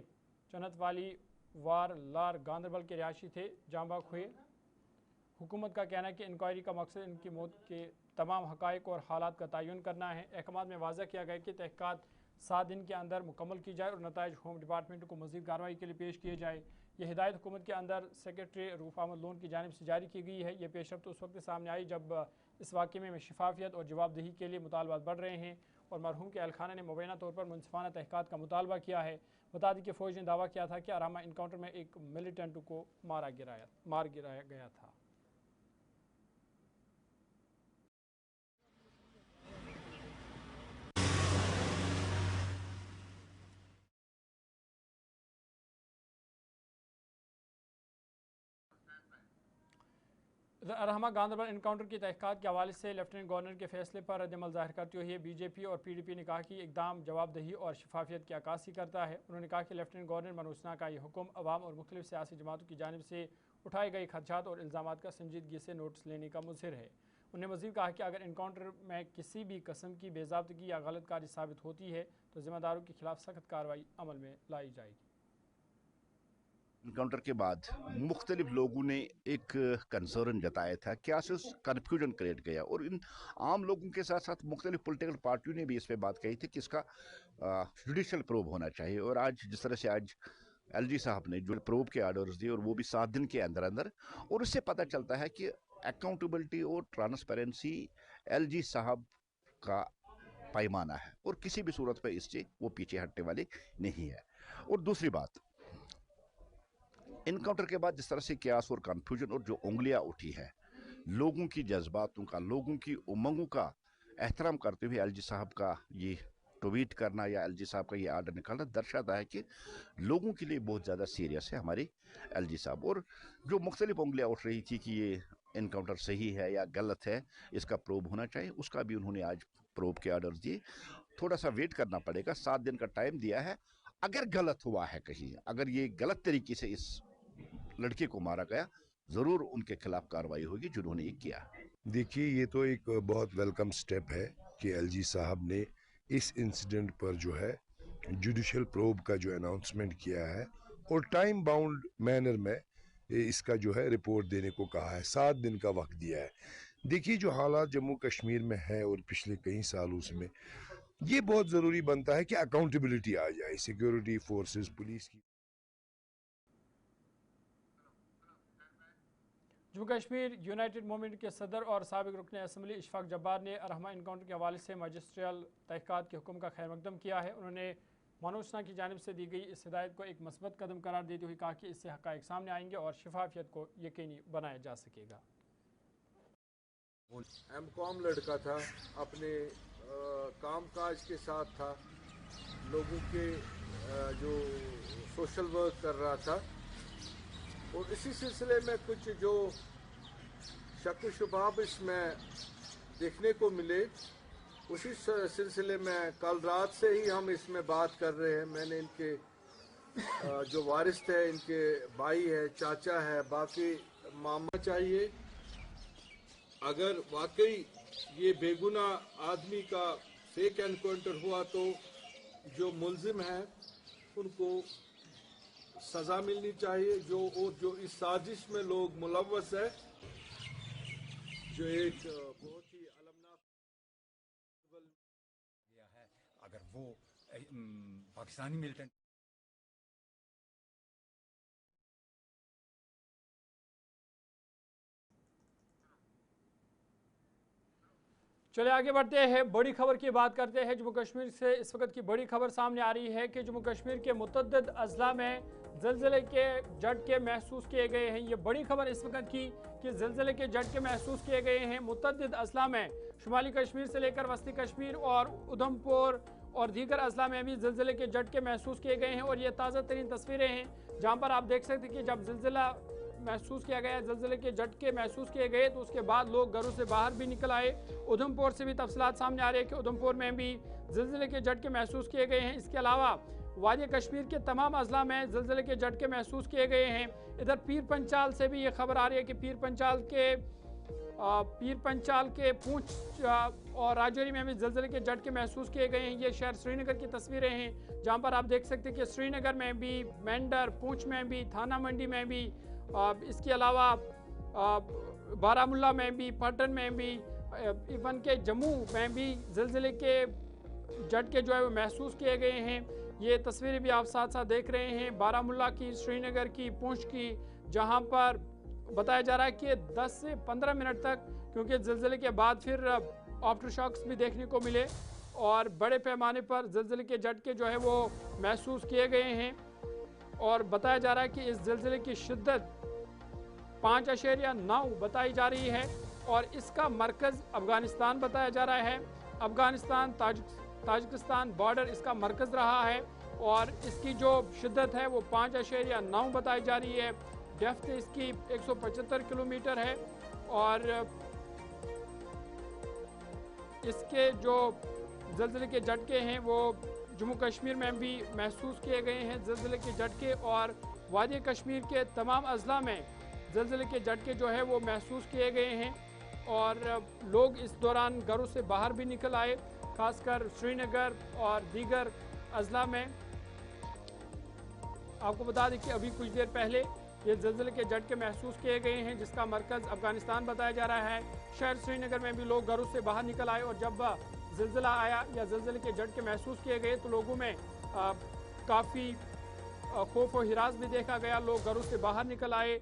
चनत वाली वार लार गांधरबल के रिहायशी थे, जांबाक हुए। हुकूमत का कहना है कि इंक्वायरी का मकसद इनकी मौत के तमाम हक़ाइक़ और हालात का तयन करना है। अहकाम में वाज़ा किया गया कि तहक़ीक़ात 7 दिन के अंदर मुकम्मल की जाए और नताइज होम डिपार्टमेंट को मज़ीद कार्रवाई के लिए पेश किए जाए। यह हिदायत हुकूमत के अंदर सेक्रेटरी रूफ अहमद लोन की जानिब से जारी की गई है। यह पेशरफ्त उस वक्त सामने आई जब इस वाक़े में शफाफियत और जवाबदेही के लिए मुतालबात बढ़ रहे हैं और मरहूम के अहलखाना ने मुबैना तौर पर मुनसिफाना तहक़ीक़ात का मुतालबा किया है। बता दें कि फ़ौज ने दावा किया था कि अरामा इनकाउंटर में एक मिलिटेंट को मार गिराया गया था। अरहमा गांधरबल इनकाउंटर की तहक़ीक़ात के हवाले से लेफ्टिनेंट गवर्नर के फैसले पर रद्दअमल ज़ाहिर करते हुए बीजेपी और पीडीपी ने कहा कि इक़दाम जवाबदेही और शफाफियत की अक्कासी करता है। उन्होंने कहा कि लेफ्टिनेंट गवर्नर मनोज सिन्हा का यह हुक्म अवाम और मुख्तलिफ सियासी जमातों की जानिब से उठाए गए खदशात और इल्ज़ामात का संजीदगी से नोटिस लेने का मुज़हिर है। उन्होंने मज़ीद कहा कि अगर इनकाउंटर में किसी भी किस्म की बेज़ाब्तगी या गलतकारी साबित होती है तो ज़िम्मेदारों के खिलाफ सख्त कार्रवाई अमल में लाई जाएगी। इनकाउंटर के बाद मुख्तलिफ लोगों ने एक कंसर्न जताया था, क्या से कन्फ्यूजन क्रिएट गया और इन आम लोगों के साथ साथ मुख्तलिफ पॉलिटिकल पार्टियों ने भी इस पर बात कही थी कि इसका जुडिशल प्रोब होना चाहिए। और आज जिस तरह से आज एलजी साहब ने जो प्रोब के आर्डर्स दिए और वो भी 7 दिन के अंदर अंदर, और उससे पता चलता है कि अकाउंटेबिलिटी और ट्रांसपेरेंसी एलजी साहब का पैमाना है और किसी भी सूरत पर इससे वो पीछे हटने वाले नहीं है। और दूसरी बात, इनकाउंटर के बाद जिस तरह से क्यास और कन्फ्यूजन और जो उंगलियां उठी है लोगों की जज्बातों का, लोगों की उमंगों का एहतराम करते हुए एलजी साहब का ये ट्वीट करना या एलजी साहब का ये आर्डर निकालना दर्शाता है कि लोगों के लिए बहुत ज़्यादा सीरियस है हमारे एलजी साहब। और जो मुख्तलिफ उंगलियां उठ रही थी कि ये इनकाउंटर सही है या गलत है, इसका प्रोब होना चाहिए, उसका भी उन्होंने आज प्रोब के आर्डर्स दिए। थोड़ा सा वेट करना पड़ेगा, 7 दिन का टाइम दिया है। अगर गलत हुआ है कहीं, अगर ये गलत तरीके से इस लड़के को मारा गया, जरूर उनके खिलाफ कार्रवाई होगी जिन्होंने ये किया। देखिए, ये तो एक बहुत वेलकम स्टेप है कि एलजी साहब ने इस इंसिडेंट पर जो है जुडिशियल प्रोब का जो अनाउंसमेंट किया है और टाइम बाउंड मैनर में इसका जो है रिपोर्ट देने को कहा है। 7 दिन का वक्त दिया है। देखिए, जो हालात जम्मू कश्मीर में है और पिछले कई सालों में, ये बहुत ज़रूरी बनता है कि अकाउंटेबिलिटी आ जाए सिक्योरिटी फोर्सेस, पुलिस की। जम्मू कश्मीर यूनाइटेड मूवमेंट के सदर और साबिक रुकन असम्बली इशफाक जब्बार ने रहमा इनकाउंटर के हवाले से मजिस्ट्रियल तहक़ीक़ात के हुक्म का खैर मकदम किया है। उन्होंने मनोज सिन्हा की जानिब से दी गई इस हिदायत को एक मस्बत कदम करार देते हुए कहा कि इससे हक़ाइक़ सामने आएंगे और शफाफियत को यकीनी बनाया जा सकेगा। एमकॉम लड़का था, अपने काम काज के साथ था, लोगों के जो सोशल वर्क कर रहा था और इसी सिलसिले में कुछ जो शक शुबाब इसमें देखने को मिले, उसी सिलसिले में कल रात से ही हम इसमें बात कर रहे हैं। मैंने इनके जो वारिस है, इनके भाई है, चाचा है, बाकी मामा चाहिए, अगर वाकई ये बेगुनाह आदमी का फेक एनकाउंटर हुआ तो जो मुलजिम है उनको सजा मिलनी चाहिए। जो इस साजिश में लोग मुलव्वस है, जो एक बहुत ही अलमनाक है, अगर वो पाकिस्तानी मिलिटेंट चले आगे बढ़ते हैं, बड़ी खबर की बात करते हैं। जम्मू कश्मीर से इस वक्त की बड़ी खबर सामने आ रही है कि जम्मू कश्मीर के मुतअद्दिद अजला में ज़िलज़िले के झटके महसूस किए गए हैं। ये बड़ी खबर इस वक्त की कि ज़िलज़िले के झटके महसूस किए गए हैं मुतअद्दिद अजला में। शुमाली कश्मीर से लेकर वस्ती कश्मीर और उधमपुर और दीगर अजला में भी ज़िलज़िले के झटके महसूस किए गए हैं और ये ताज़ा तरीन तस्वीरें हैं जहाँ पर आप देख सकते हैं कि जब ज़िलज़िला महसूस किया गया, ज़िलज़िले के झटके महसूस किए गए तो उसके बाद लोग घरों से बाहर भी निकल आए। उधमपुर से भी तफसीलात सामने आ रही है कि उधमपुर में भी ज़िलज़िले के झटके महसूस किए गए हैं। इसके अलावा वादी कश्मीर के तमाम अजला में ज़िलज़िले के झटके महसूस किए गए हैं। इधर पीर पंचाल से भी ये खबर आ रही है कि पीर पंचाल के पूंछ और राजौरी में भी ज़िलज़िले के झटके महसूस किए गए हैं। ये शहर श्रीनगर की तस्वीरें हैं जहाँ पर आप देख सकते हैं कि श्रीनगर में भी, मेंढर, पूंछ में भी, थाना मंडी में भी, इसके अलावा बारामुल्ला में भी, पटन में भी, इवन के जम्मू में भी ज़िलज़िले के झटके जो है वो महसूस किए गए हैं। ये तस्वीरें भी आप साथ साथ देख रहे हैं बारामुल्ला की, श्रीनगर की, पूंछ की, जहां पर बताया जा रहा है कि 10 से 15 मिनट तक, क्योंकि ज़िलज़िले के बाद फिर आफ्टर शॉक्स भी देखने को मिले और बड़े पैमाने पर ज़िलज़िले के झटके जो है वो महसूस किए गए हैं। और बताया जा रहा है कि इस ज़िलज़िले की शिद्दत 5.9 बताई जा रही है और इसका मरकज़ अफ़गानिस्तान बताया जा रहा है। अफ़गानिस्तान ताजिकिस्तान बॉर्डर इसका मरकज़ रहा है और इसकी जो शिद्दत है वो 5.9 बताई जा रही है। डेप्थ इसकी 175 किलोमीटर है और इसके जो ज़िलज़िले के झटके हैं वो जम्मू कश्मीर में भी महसूस किए गए हैं। ज़िलज़िले के झटके और वादी कश्मीर के तमाम अजला में ज़िलज़िले के झटके जो है वो महसूस किए गए हैं और लोग इस दौरान घरों से बाहर भी निकल आए, खासकर श्रीनगर और दीगर अजला में। आपको बता दें कि अभी कुछ देर पहले ये ज़िलज़िले के झटके महसूस किए गए हैं जिसका मरकज़ अफ़गानिस्तान बताया जा रहा है। शहर श्रीनगर में भी लोग घरों से बाहर निकल आए और जब ज़िलज़िला आया या ज़िलज़िले के झटके महसूस किए गए तो लोगों में काफ़ी खौफ और हिरास भी देखा गया। लोग घरों से बाहर निकल आए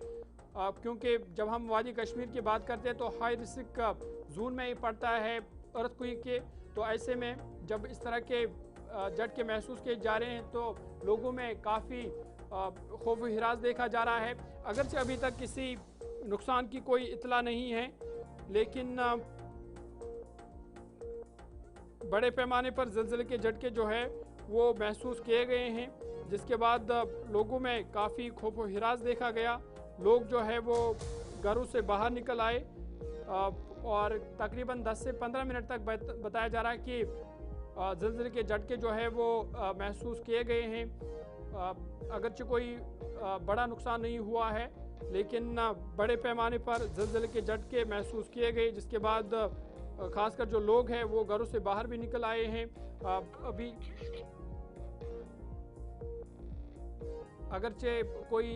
क्योंकि जब हम वादी कश्मीर की बात करते हैं तो हाई रिस्क जोन में ही पड़ता है अर्थक्वेक के, तो ऐसे में जब इस तरह के झटके महसूस किए जा रहे हैं तो लोगों में काफ़ी खौफ हिरास देखा जा रहा है। अगरचे अभी तक किसी नुकसान की कोई इतला नहीं है, लेकिन बड़े पैमाने पर ज़िलज़िले के झटके जो है वो महसूस किए गए हैं जिसके बाद लोगों में काफ़ी खौफ हिरास देखा गया। लोग जो है वो घरों से बाहर निकल आए और तकरीबन 10 से 15 मिनट तक बताया जा रहा है कि ज़िलज़िले के झटके जो है वो महसूस किए गए हैं। अगरचे कोई बड़ा नुकसान नहीं हुआ है, लेकिन बड़े पैमाने पर ज़िलज़िले के झटके महसूस किए गए जिसके बाद खासकर जो लोग हैं वो घरों से बाहर भी निकल आए हैं। अभी अगरचे कोई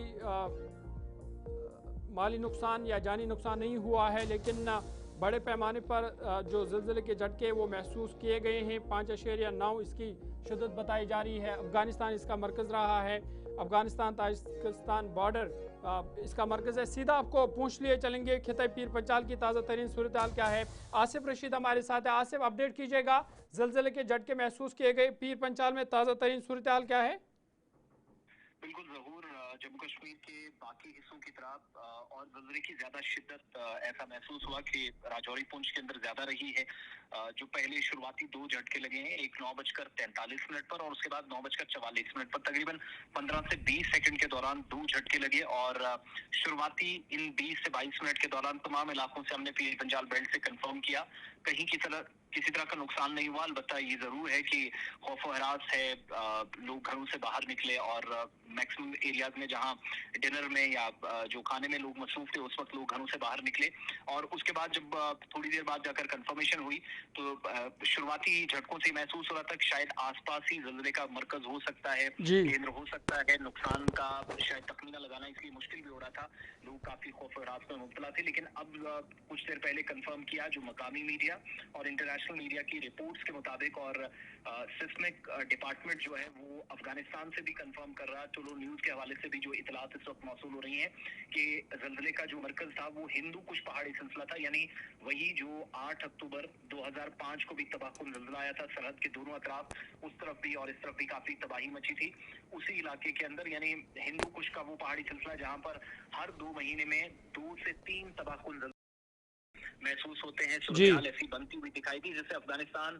माली नुकसान या जानी नुकसान नहीं हुआ है, लेकिन बड़े पैमाने पर जो ज़िलज़िले के झटके वो महसूस किए गए हैं। 5.9 इसकी शिद्दत बताई जा रही है। अफ़गानिस्तान इसका मरकज़ रहा है। अफ़गानिस्तान ताजिकिस्तान बॉर्डर इसका मरकज़ है। सीधा आपको पूछ लिए चलेंगे खिताब पीर पंचाल की ताज़ा तरीन सूरत हाल क्या है। आसिफ रशीद हमारे साथ है। आसिफ, अपडेट कीजिएगा, ज़लज़ले के झटके महसूस किए गए पीर पंचाल में ताज़ा तरीन सूरत हाल क्या है। बिल्कुल ज़हूर, जम्मू कश्मीर के बाकी हिस्सों की तरह और ज़लज़ले की ज़्यादा शिद्दत ऐसा महसूस हुआ कि राजौरी पुंछ के अंदर ज़्यादा रही है। जो पहले शुरुआती 2 झटके लगे हैं, एक 9:43 पर और उसके बाद 9:44 पर, तकरीबन 15 से 20 सेकंड के दौरान 2 झटके लगे। और शुरुआती इन 20 से 22 मिनट के दौरान तमाम इलाकों से हमने पीर पंजाल बेल्ट से कंफर्म किया, कहीं किसी तरह का नुकसान नहीं हुआ। अलबत्ता ये जरूर है कि खौफ व हरास है, लोग घरों से बाहर निकले और मैक्सिमम एरियाज में जहां डिनर में या जो खाने में लोग मसरूफ थे उस वक्त लोग घरों से बाहर निकले। और उसके बाद जब थोड़ी देर बाद जाकर कंफर्मेशन हुई तो शुरुआती झटकों से महसूस हो रहा था कि शायद आसपास ही ज़लज़ले का मरकज हो सकता है, केंद्र हो सकता है। नुकसान का शायद तखमीना लगाना इसलिए मुश्किल भी हो रहा था, लोग काफी खौफ व हरास में मुब्तला थे। लेकिन अब कुछ देर पहले कंफर्म किया जो मकामी मीडिया और इंटरनेशनल मीडिया की रिपोर्ट्स के मुताबिक, और सिस्मिक डिपार्टमेंट जो है वो अफगानिस्तान से भी कंफर्म कर रहा है। टुलू न्यूज के हवाले से भी जो इतलात इस वक्त मौसूल हो रही हैं कि ज़लज़ले का जो मरकज था वो हिंदू कुश पहाड़ी सिलसिला था, यानी वही जो 8 अक्टूबर 2005 को भी तबाहकुन ज़लज़ला आया था। सरहद के दोनों अतराफ, उस तरफ भी और इस तरफ भी काफी तबाही मची थी उसी इलाके के अंदर, यानी हिंदू कुश का वो पहाड़ी सिलसिला जहाँ पर हर 2 महीने में 2 से 3 तबाहकुन महसूस होते हैं। सूरत ऐसी बनती हुई दिखाई दी, जैसे अफगानिस्तान,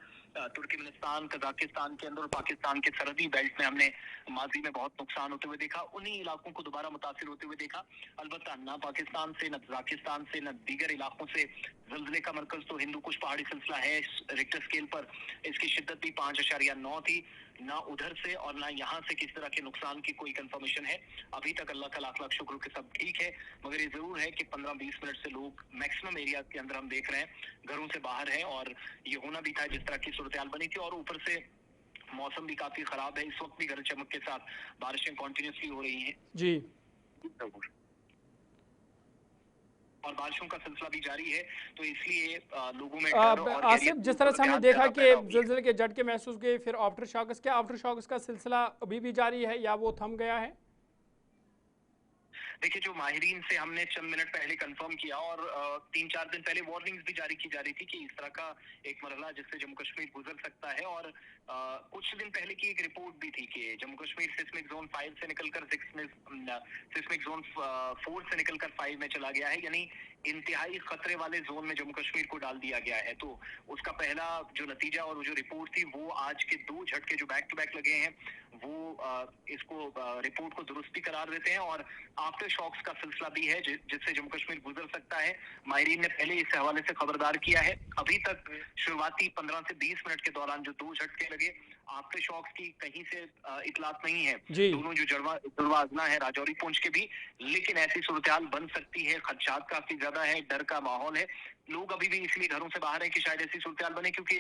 तुर्कमेनिस्तान, कजाकिस्तान के अंदर और पाकिस्तान के सरहदी बेल्ट में हमने माजी में बहुत नुकसान होते हुए देखा, उन्हीं इलाकों को दोबारा मुतासिर होते हुए देखा। अलबत्ता न पाकिस्तान से, न कजाकिस्तान से, न दीगर इलाकों से ज़लज़ले का मरकज तो हिंदू कुश पहाड़ी सिलसिला है। रिक्टर स्केल पर इसकी शिद्दत भी 5.9 थी। ना उधर से और ना यहाँ से किसी तरह के नुकसान की कोई कंफर्मेशन है अभी तक। अल्लाह का लाख लाख शुक्र कि सब ठीक है, मगर ये जरूर है कि 15-20 मिनट से लोग मैक्सिमम एरिया के अंदर हम देख रहे हैं घरों से बाहर है, और ये होना भी था जिस तरह की सूरत हाल बनी थी। और ऊपर से मौसम भी काफी खराब है, इस वक्त भी गरज चमक के साथ बारिशें कॉन्टिन्यूसली हो रही हैं जी, और बारिशों का सिलसिला भी जारी है, तो इसलिए लोगों में डर और आसिफ, जिस तरह से हमने देखा कि ज़लज़ले के झटके महसूस किए, फिर आफ्टर शॉक्स, क्या आफ्टर शॉक्स का सिलसिला अभी भी जारी है या वो थम गया है? देखिए, जो माहिरीन से हमने चंद मिनट पहले कंफर्म किया और 3-4 दिन पहले वार्निंग्स भी जारी की जा रही थी कि इस तरह का एक मरहला जिससे जम्मू कश्मीर गुजर सकता है। और कुछ दिन पहले की एक रिपोर्ट भी थी कि जम्मू कश्मीर सिस्मिक जोन 5 से निकलकर सिस्मिक जोन 4 से निकलकर 5 में चला गया है, यानी इंतहाई खतरे वाले जोन में जम्मू कश्मीर को डाल दिया गया है। तो उसका पहला जो नतीजा और जो रिपोर्ट थी वो आज के 2 झटके जो बैक टू बैक लगे हैं वो इसको रिपोर्ट को दुरुस्ती करार देते हैं, और आफ्टर शॉक्स का सिलसिला भी है जिससे जम्मू कश्मीर गुजर सकता है। माहिरीन ने पहले इस हवाले से खबरदार किया है। अभी तक शुरुआती 15 से 20 मिनट के दौरान जो 2 झटके लगे, आफ्टर शॉक्स की कहीं से इतलात नहीं है। दोनों जो जुड़वा अजला है राजौरी पुंछ के भी, लेकिन ऐसी सूरत हाल बन सकती है, खदशात काफी ज्यादा है, डर का माहौल है। लोग अभी भी इसलिए घरों से बाहर है कि शायद ऐसी सूरत हाल बने, क्योंकि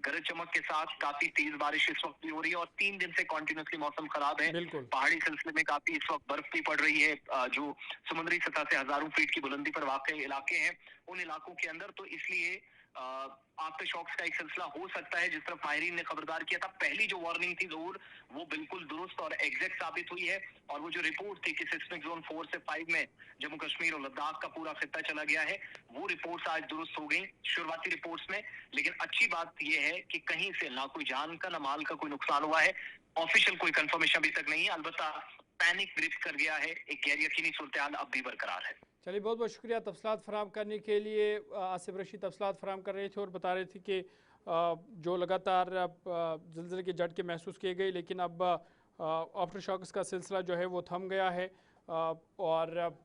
गरज चमक के साथ काफी तेज बारिश इस वक्त भी हो रही है और 3 दिन से कॉन्टिन्यूसली मौसम खराब है। पहाड़ी सिलसिले में काफी इस वक्त बर्फ भी पड़ रही है, जो समुद्री सतह से हजारों फीट की बुलंदी पर वाक़ई इलाके हैं उन इलाकों के अंदर, तो इसलिए आफ्टर शॉक्स का एक सिलसिला हो सकता है जिस तरफ माहिरीन ने खबरदार किया था। पहली जो वार्निंग थी जरूर वो बिल्कुल दुरुस्त और एग्जैक्ट साबित हुई है, और वो जो रिपोर्ट थी कि सिस्मिक जोन 4 से 5 में जम्मू कश्मीर और लद्दाख का पूरा खित्ता चला गया है, वो रिपोर्ट्स आज दुरुस्त हो गई शुरुआती रिपोर्ट्स में। लेकिन अच्छी बात यह है कि कहीं से ना कोई जान का ना माल का कोई नुकसान हुआ है, ऑफिशियल कोई कंफर्मेशन अभी तक नहीं है। अलबत्ता पैनिक ग्रिप कर गया है, एक गैर यकीनी सूरत हाल अब भी बरकरार है। चलिए, बहुत बहुत शुक्रिया तफसलात फराम करने के लिए। आसिफ रशीद तफसलात फराम कर रहे थे और बता रहे थे कि जो लगातार ज़लज़ले के झटके महसूस किए गए, लेकिन अब आफ्टर शॉक्स का सिलसिला जो है वो थम गया है और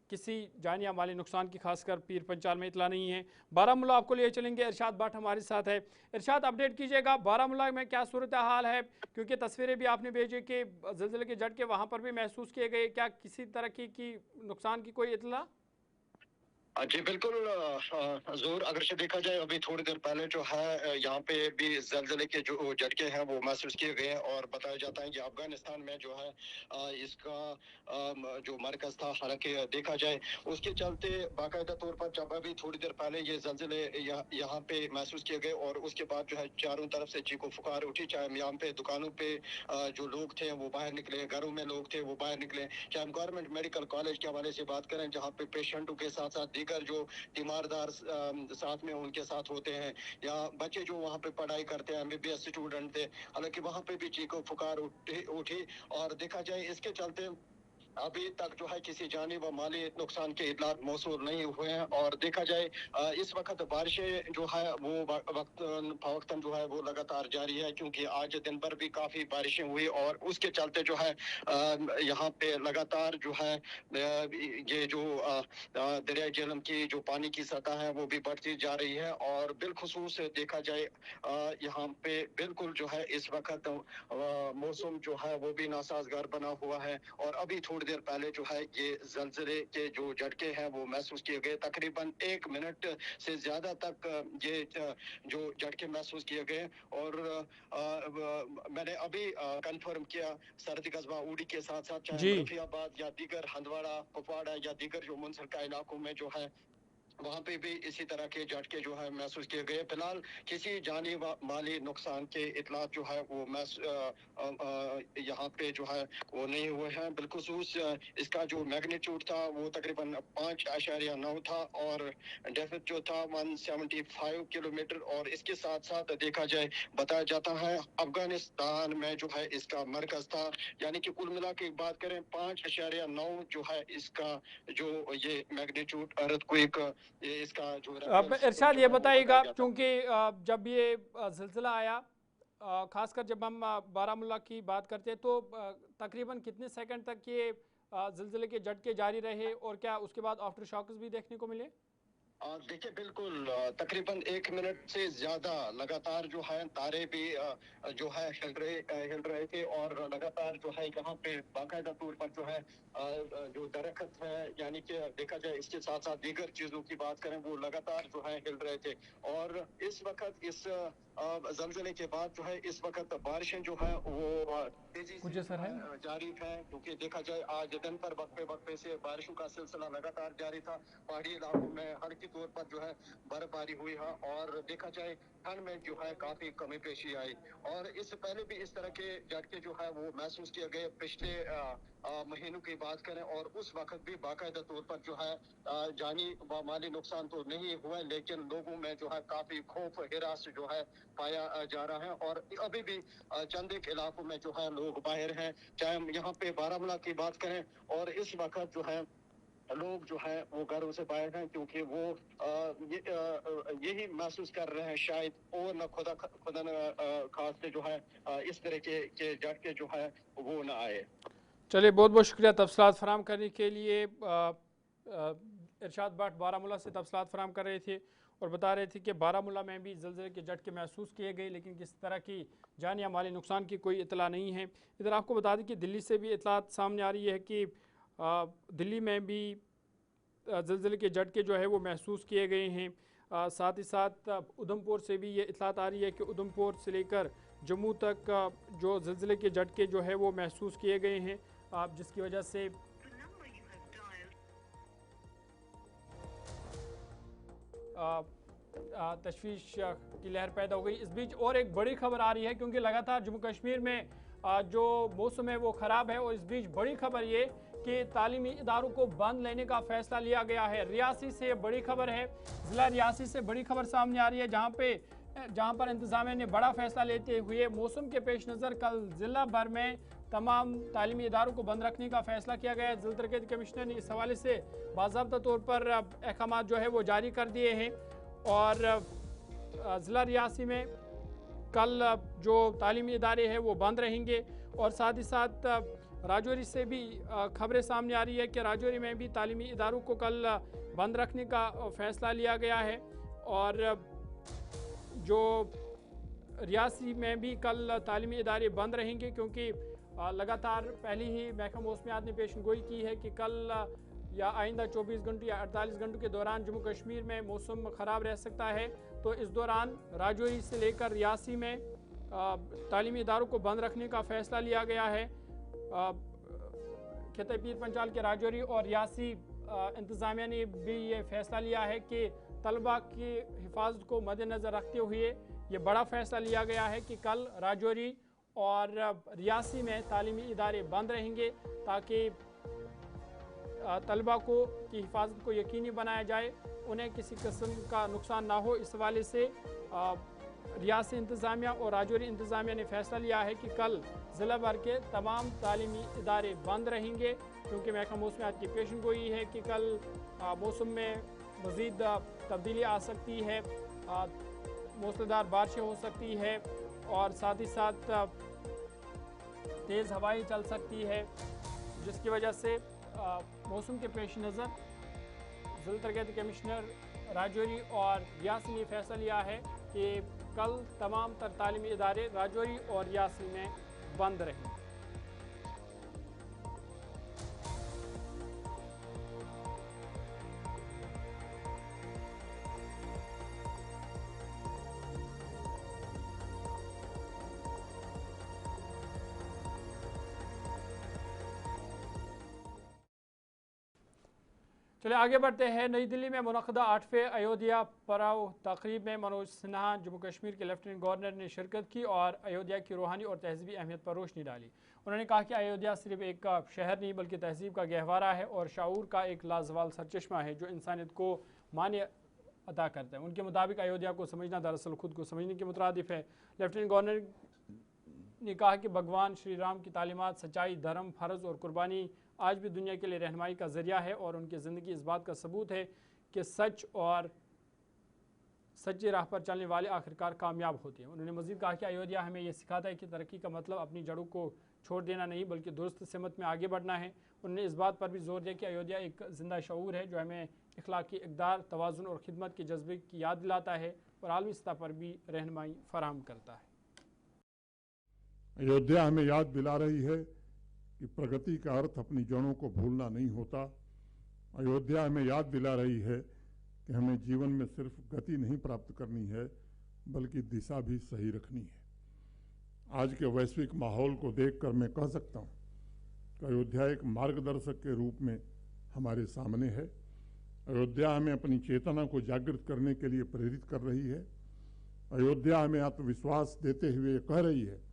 किसी जानी या माली नुकसान की खासकर पीर पंचाल में इतला नहीं है। बारामूला आपको लिए चलेंगे, इरशाद भट्ट हमारे साथ है। इरशाद, अपडेट कीजिएगा बारामूला में क्या सूरत हाल है, क्योंकि तस्वीरें भी आपने भेजी कि ज़लज़ले के झटके वहाँ पर भी महसूस किए गए, क्या किसी तरह की नुकसान की कोई इतला? जी बिल्कुल ज़रूर अगर से देखा जाए अभी थोड़ी देर पहले जो है यहाँ पे भी ज़लज़ले के जो झटके हैं वो महसूस किए गए हैं और बताया जाता है कि अफगानिस्तान में जो है इसका जो मरकज़ था हालांकि देखा जाए उसके चलते बाकायदा तौर पर जब अभी थोड़ी देर पहले ये ज़लज़ले यहाँ पे महसूस किए गए और उसके बाद जो है चारों तरफ से चीखो पुकार उठी, चाहे यहाँ पे दुकानों पे जो लोग थे वो बाहर निकले, घरों में लोग थे वो बाहर निकले, चाहे हम गवर्नमेंट मेडिकल कॉलेज के हवाले से बात करें जहाँ पे पेशेंटों के साथ साथ दीगर जो तीमारदार साथ में उनके साथ होते हैं या बच्चे जो वहाँ पे पढ़ाई करते हैं, एमबीबीएस स्टूडेंट थे, हालांकि वहाँ पे भी चीखो पुकार उठी और देखा जाए इसके चलते अभी तक जो है किसी जानी व माली नुकसान के इतलात मौसूल नहीं हुए हैं और देखा जाए इस वक्त बारिशें जो है वो वक्तन जो है वो लगातार जारी है क्योंकि आज दिन भर भी काफ़ी बारिशें हुई और उसके चलते जो है यहाँ पे लगातार जो है ये जो दरिया झेलम की जो पानी की सतह है वो भी बढ़ती जा रही है और बिलखुसूस देखा जाए यहाँ पे बिल्कुल जो है इस वक्त मौसम जो है वो भी नासाजगार बना हुआ है और अभी थोड़ी देर पहले जो है ये ज़लज़ले के जो झटके हैं वो महसूस किए गए, तकरीबन 1 मिनट से ज़्यादा तक ये जो झटके महसूस किए गए और मैंने अभी कंफर्म किया सरहदी कस्बा ऊडी के साथ साथ चाहे रफियाबाद या दीगर हंदवाड़ा, कुपवाड़ा या दीगर जो मुंसलिका इलाकों में जो है वहाँ पे भी इसी तरह के झटके जो है महसूस किए गए। फिलहाल किसी जानी व माली नुकसान के इतलात जो है वो यहाँ पे जो है वो नहीं हुए हैं। बिलखुसूस इसका जो मैग्नीट्यूड था वो तकरीबन 5.9 था और डेप्थ जो था 175 किलोमीटर और इसके साथ साथ देखा जाए बताया जाता है अफगानिस्तान में जो है इसका मरकज था, यानी कि कुल मिला के बात करें 5.9 जो है इसका जो ये मैग्नीट्यूड अर्थक्वेक इसका जो अब इरशाद ये बताइएगा क्योंकि जब ये ज़िलज़िला आया खासकर जब हम बारामूला की बात करते हैं तो तकरीबन कितने सेकंड तक ये ज़िलज़िले के झटके जारी रहे और क्या उसके बाद आफ्टर शॉक्स भी देखने को मिले? देखिए बिल्कुल तकरीबन 1 मिनट से ज्यादा लगातार जो है तारे भी जो है हिल रहे थे और लगातार जो है यहाँ पे बाकायदा तौर पर जो है जो दरख्त है यानी कि देखा जाए इसके साथ साथ दीगर चीजों की बात करें वो लगातार जो है हिल रहे थे और इस वक्त इस ज़लज़ले के बाद जो है इस वक्त बारिशें जो है वो तेजी से जारी है क्योंकि देखा जाए आज दिन पर वक्फे से बारिशों का सिलसिला लगातार जारी था। पहाड़ी इलाकों में हल्की तौर पर जो है बर्फबारी हुई है और देखा जाए ठंड में जो है काफी कमी पेशी आई और इससे पहले भी इस तरह के झटके जो है वो महसूस किए गए पिछले महीनों की बात करें और उस वक्त भी बाकायदा तौर पर जो है जानी व माली नुकसान तो नहीं हुआ लेकिन लोगों में जो है काफी खौफ हिरास जो है पाया जा रहा है और अभी भी चंद एक इलाकों में जो है लोग बाहर हैं, चाहे हम यहाँ पे बारामूला की बात करें और इस वक्त जो है लोग जो है वो घरों से बाहर हैं क्योंकि वो यही महसूस कर रहे हैं शायद और न खुदा न खास जो है इस तरह के झटके जो है वो न आए। चलिए बहुत बहुत शुक्रिया तफसीलात फराम करने के लिए। इरशाद भट्ट बारामूला से तफसीलात फराम कर रहे थे और बता रहे थे कि बारामूला में भी ज़लज़ले के झटके महसूस किए गए लेकिन किस तरह की जानी या माली नुकसान की कोई इतला नहीं है। इधर आपको बता दें कि दिल्ली से भी इतलात सामने आ रही है कि दिल्ली में भी ज़लज़ले के झटके जो है वो महसूस किए गए हैं। साथ ही साथ उधमपुर से भी ये इतलात आ रही है कि उधमपुर से लेकर जम्मू तक जो ज़लज़ले के झटके जो है वो महसूस किए गए हैं जिसकी वजह से तशवीश की लहर पैदा हो गई। इस बीच और एक बड़ी खबर आ रही है क्योंकि लगातार जम्मू कश्मीर में जो मौसम है वो ख़राब है और इस बीच बड़ी खबर ये कि तालीमी इदारों को बंद लेने का फैसला लिया गया है। रियासी से बड़ी खबर है, ज़िला रियासी से बड़ी खबर सामने आ रही है जहां पर इंतज़ामिया ने बड़ा फैसला लेते हुए मौसम के पेश नज़र कल ज़िला भर में तमाम तालीमी इदारों को बंद रखने का फैसला किया गया है। ज़िला तरक्की कमिश्नर ने इस हवाले से बाज़ाब्ता तौर पर अहकाम जो है वो जारी कर दिए हैं और ज़िला रियासी में कल जो तालीमी इदारे हैं वो बंद रहेंगे और साथ ही साथ राजौरी से भी खबरें सामने आ रही है कि राजौरी में भी तालीमी इदारों को कल बंद रखने का फैसला लिया गया है और जो रियासी में भी कल तालीमी इदारे बंद रहेंगे क्योंकि लगातार पहले ही महकमा मौसमियात ने पेशन गोई की है कि कल या आइंदा 24 घंटों या 48 घंटों के दौरान जम्मू कश्मीर में मौसम ख़राब रह सकता है। तो इस दौरान राजौरी से लेकर रियासी में तालीमी इदारों को बंद रखने का फ़ैसला लिया गया है। खिते पीर पंचाल के राजौरी और रियासी इंतज़ामिया ने भी ये फ़ैसला लिया है कि तलबा की हिफाजत को मद्देनज़र रखते हुए ये बड़ा फ़ैसला लिया गया है कि कल राजौरी और रियासी में तालीमी इदारे बंद रहेंगे ताकि तलबा की हिफाजत को यकीनी बनाया जाए, उन्हें किसी किस्म का नुकसान ना हो। इस हवाले से रियासी इंतज़ामिया और राजौरी इंतज़ामिया ने फ़ैसला लिया है कि कल ज़िला भर के तमाम तालीमी इदारे बंद रहेंगे, क्योंकि महकमा मौसमियात की पेशन गोई है कि कल मौसम में मज़ीद तब्दीली आ सकती है, मूसलाधार बारिशें हो सकती है और साथ ही साथ तेज़ हवाएं चल सकती है, जिसकी वजह से मौसम के पेश नज़र ज़िला तरक्याती कमिश्नर राजौरी और रियासी ने फैसला लिया है कि कल तमाम तर तालीमी इदारे राजौरी और रियासी में बंद रहेंगे। चलिए आगे बढ़ते हैं। नई दिल्ली में मुनक़दा 8वें अयोध्या पर्व तक़रीब में मनोज सिन्हा जम्मू कश्मीर के लेफ्टिनेंट गवर्नर ने शिरकत की और अयोध्या की रूहानी और तहज़ीबी अहमियत पर रोशनी डाली। उन्होंने कहा कि अयोध्या सिर्फ एक शहर नहीं बल्कि तहज़ीब का गहवारा है और शाऊर का एक लाजवाल सरचश्मा है जो इंसानियत को माने अता करता है। उनके मुताबिक अयोध्या को समझना दरअसल खुद को समझने के मुतरादिफ है। लेफ्टिनेंट गवर्नर ने कहा कि भगवान श्री राम की तालीमात सच्चाई, धर्म, फ़र्ज़ और कुर्बानी आज भी दुनिया के लिए रहनुमाई का ज़रिया है और उनकी ज़िंदगी इस बात का सबूत है कि सच और सच्ची राह पर चलने वाले आखिरकार कामयाब होते हैं। उन्होंने मज़ीद कहा कि अयोध्या हमें यह सिखाता है कि तरक्की का मतलब अपनी जड़ों को छोड़ देना नहीं बल्कि दुरुस्त सिमत में आगे बढ़ना है। उन्होंने इस बात पर भी जोर दिया कि अयोध्या एक ज़िंदा शऊर है जो हमें इखलाकी इक़दार, तवाज़ुन और खिदमत के जज्बे की याद दिलाता है और आलमी सतह पर भी रहनुमाई फराहम करता है। अयोध्या हमें याद दिला रही है कि प्रगति का अर्थ अपनी जड़ों को भूलना नहीं होता। अयोध्या हमें याद दिला रही है कि हमें जीवन में सिर्फ गति नहीं प्राप्त करनी है बल्कि दिशा भी सही रखनी है। आज के वैश्विक माहौल को देखकर मैं कह सकता हूँ कि अयोध्या एक मार्गदर्शक के रूप में हमारे सामने है। अयोध्या हमें अपनी चेतना को जागृत करने के लिए प्रेरित कर रही है। अयोध्या हमें आत्मविश्वास देते हुए कह रही है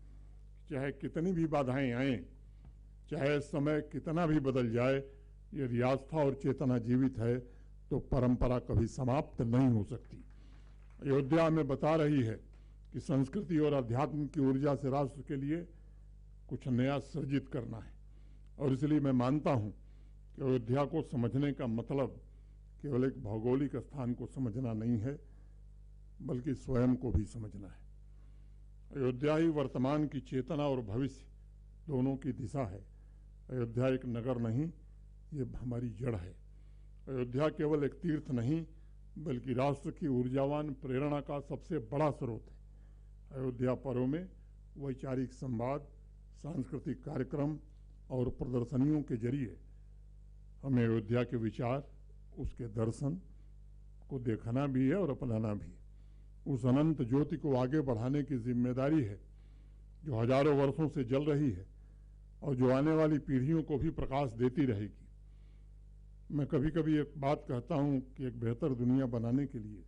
चाहे कितनी भी बाधाएं आएं, चाहे समय कितना भी बदल जाए, यदि आस्था और चेतना जीवित है तो परंपरा कभी समाप्त नहीं हो सकती। अयोध्या में बता रही है कि संस्कृति और अध्यात्म की ऊर्जा से राष्ट्र के लिए कुछ नया सृजित करना है और इसलिए मैं मानता हूं कि अयोध्या को समझने का मतलब केवल एक भौगोलिक स्थान को समझना नहीं है बल्कि स्वयं को भी समझना है। अयोध्या ही वर्तमान की चेतना और भविष्य दोनों की दिशा है। अयोध्या एक नगर नहीं, ये हमारी जड़ है। अयोध्या केवल एक तीर्थ नहीं बल्कि राष्ट्र की ऊर्जावान प्रेरणा का सबसे बड़ा स्रोत है। अयोध्या पर्व में वैचारिक संवाद, सांस्कृतिक कार्यक्रम और प्रदर्शनियों के जरिए हमें अयोध्या के विचार, उसके दर्शन को देखना भी है और अपनाना भी है। उस अनंत ज्योति को आगे बढ़ाने की जिम्मेदारी है जो हजारों वर्षों से जल रही है और जो आने वाली पीढ़ियों को भी प्रकाश देती रहेगी। मैं कभी कभी एक बात कहता हूँ कि एक बेहतर दुनिया बनाने के लिए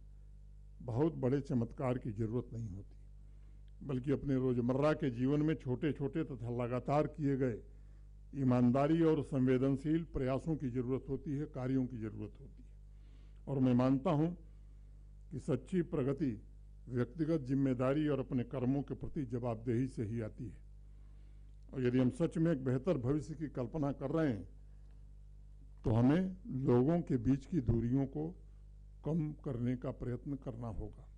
बहुत बड़े चमत्कार की जरूरत नहीं होती बल्कि अपने रोजमर्रा के जीवन में छोटे छोटे तथा लगातार किए गए ईमानदारी और संवेदनशील प्रयासों की जरूरत होती है, कार्यों की जरूरत होती है। और मैं मानता हूँ कि सच्ची प्रगति व्यक्तिगत जिम्मेदारी और अपने कर्मों के प्रति जवाबदेही से ही आती है। और यदि हम सच में एक बेहतर भविष्य की कल्पना कर रहे हैं तो हमें लोगों के बीच की दूरियों को कम करने का प्रयत्न करना होगा।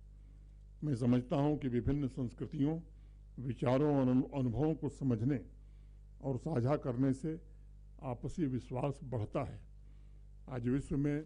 मैं समझता हूं कि विभिन्न संस्कृतियों, विचारों और अनुभवों को समझने और साझा करने से आपसी विश्वास बढ़ता है। आज विश्व में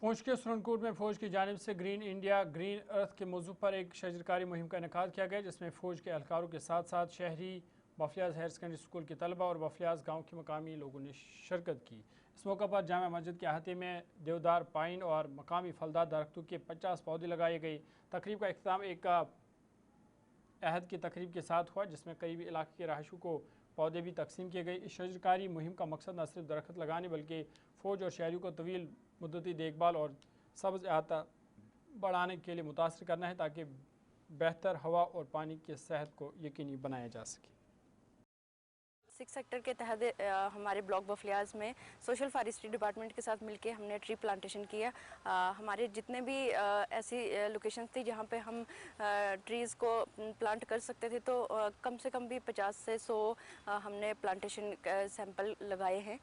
पूंछ के सुरनकोट में फ़ौज की जानिब से ग्रीन इंडिया ग्रीन अर्थ के मौजू पर एक शजरकारी मुहिम का इनेकाद किया गया जिसमें फ़ौज के एहलकारों के साथ साथ शहरी बफलियाज हायर सेकेंडरी स्कूल के तलबा और बफलियाज गाँव के मकामी लोगों ने शिरकत की। इस मौका पर जामा मस्जिद के अहाते में देवदार, पाइन और मकामी फलदार दरख्तों के 50 पौधे लगाए गए। तकरीब का इख्तिताम एक अहद की तकरीब के साथ हुआ, जिसमें करीबी इलाके के रहायशों को पौधे भी तकसीम किए गए। इस शजरकारी मुहिम का मकसद न सिर्फ दरख्त लगाने बल्कि फ़ौज और शहरियों को तवील मुद्दती देखभाल और सब्ज़ अहाता बढ़ाने के लिए मुतासर करना है, ताकि बेहतर हवा और पानी की सेहत को यकीनी बनाया जा सके। 6 सेक्टर के तहत हमारे ब्लॉक बफलियाज में सोशल फॉरेस्ट्री डिपार्टमेंट के साथ मिलके हमने ट्री प्लांटेशन किया। हमारे जितने भी ऐसी लोकेशंस थी जहाँ पे हम ट्रीज़ को प्लांट कर सकते थे, तो कम से कम भी 50 से 100 हमने प्लांटेशन सैंपल लगाए हैं।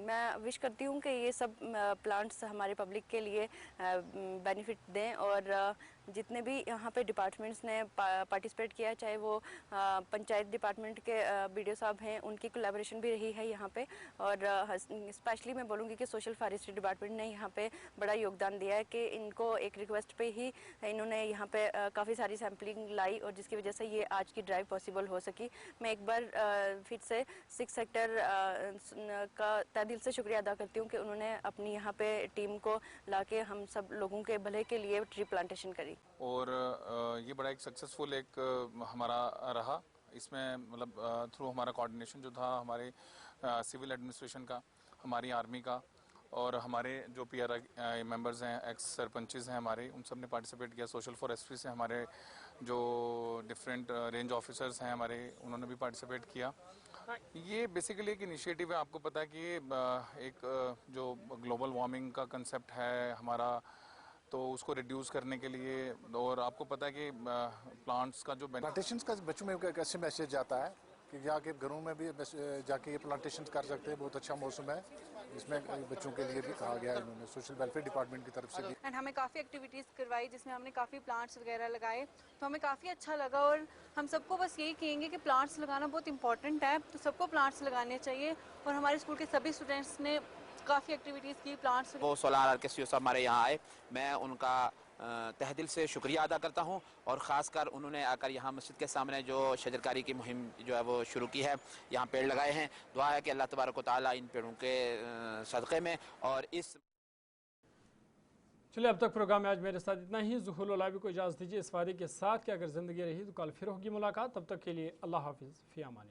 मैं विश करती हूँ कि ये सब प्लांट्स हमारे पब्लिक के लिए बेनिफिट दें, और जितने भी यहाँ पे डिपार्टमेंट्स ने पार्टिसिपेट किया, चाहे वो पंचायत डिपार्टमेंट के बीडीओ साहब हैं, उनकी कोलैबोरेशन भी रही है यहाँ पे। और स्पेशली मैं बोलूँगी कि सोशल फॉरेस्ट्री डिपार्टमेंट ने यहाँ पे बड़ा योगदान दिया है कि इनको एक रिक्वेस्ट पे ही इन्होंने यहाँ पे काफ़ी सारी सैम्पलिंग लाई, और जिसकी वजह से ये आज की ड्राइव पॉसिबल हो सकी। मैं एक बार फिर से 6 सेक्टर का तहे दिल से शुक्रिया अदा करती हूँ कि उन्होंने अपनी यहाँ पे टीम को ला के हम सब लोगों के भले के लिए ट्री प्लांटेशन करी। और ये बड़ा एक सक्सेसफुल एक हमारा रहा। इसमें मतलब थ्रू हमारा कोऑर्डिनेशन जो था हमारे सिविल एडमिनिस्ट्रेशन का, हमारी आर्मी का, और हमारे जो पीआरआई मेंबर्स हैं, एक्स सरपंचेस हैं हमारे, उन सब ने पार्टिसिपेट किया। सोशल फॉरेस्ट्री से हमारे जो डिफरेंट रेंज ऑफिसर्स हैं हमारे, उन्होंने भी पार्टिसिपेट किया। ये बेसिकली एक इनिशिएटिव है। आपको पता है कि एक जो ग्लोबल वार्मिंग का कंसेप्ट है हमारा, तो उसको रिड्यूस करने के लिए, और आपको पता है कि प्लांट्स का जो प्लांटेशंस का बच्चों में कैसे मैसेज जाता है कि जाके घरों में भी जाके ये प्लांटेशन कर सकते हैं। बहुत अच्छा मौसम है, इसमें बच्चों के लिए भी कहा गया है इन्होंने सोशल वेलफेयर डिपार्टमेंट की तरफ से भी। एंड हमें काफ़ी एक्टिविटीज़ करवाई जिसमें हमने काफ़ी प्लांट्स वगैरह लगाए, तो हमें काफ़ी अच्छा लगा। और हम सबको बस यही कहेंगे कि प्लांट्स लगाना बहुत इंपॉर्टेंट है, तो सबको प्लांट्स लगाने चाहिए। और हमारे स्कूल के सभी स्टूडेंट्स ने काफ़ी एक्टिविटीज़ की प्लांट्स। वो सोलार आर्केस्ट्रा साहब हमारे यहाँ आए, मैं उनका तहे दिल से शुक्रिया अदा करता हूँ। और ख़ासकर उन्होंने आकर यहाँ मस्जिद के सामने जो शजरकारी की मुहिम जो है वो शुरू की है, यहाँ पेड़ लगाए हैं। दुआ है कि अल्लाह तबारक व तआला इन पेड़ों के सदक़े में और इस। चलिए, अब तक प्रोग्राम में आज मेरे साथ इतना ही। ज़ुहूर उलावी को इजाज़त दीजिए इस वादे के साथ कि अगर ज़िंदगी रही तो कल फिर होगी मुलाकात। तब तक के लिए अल्लाह हाफिज़, फ़ी अमान।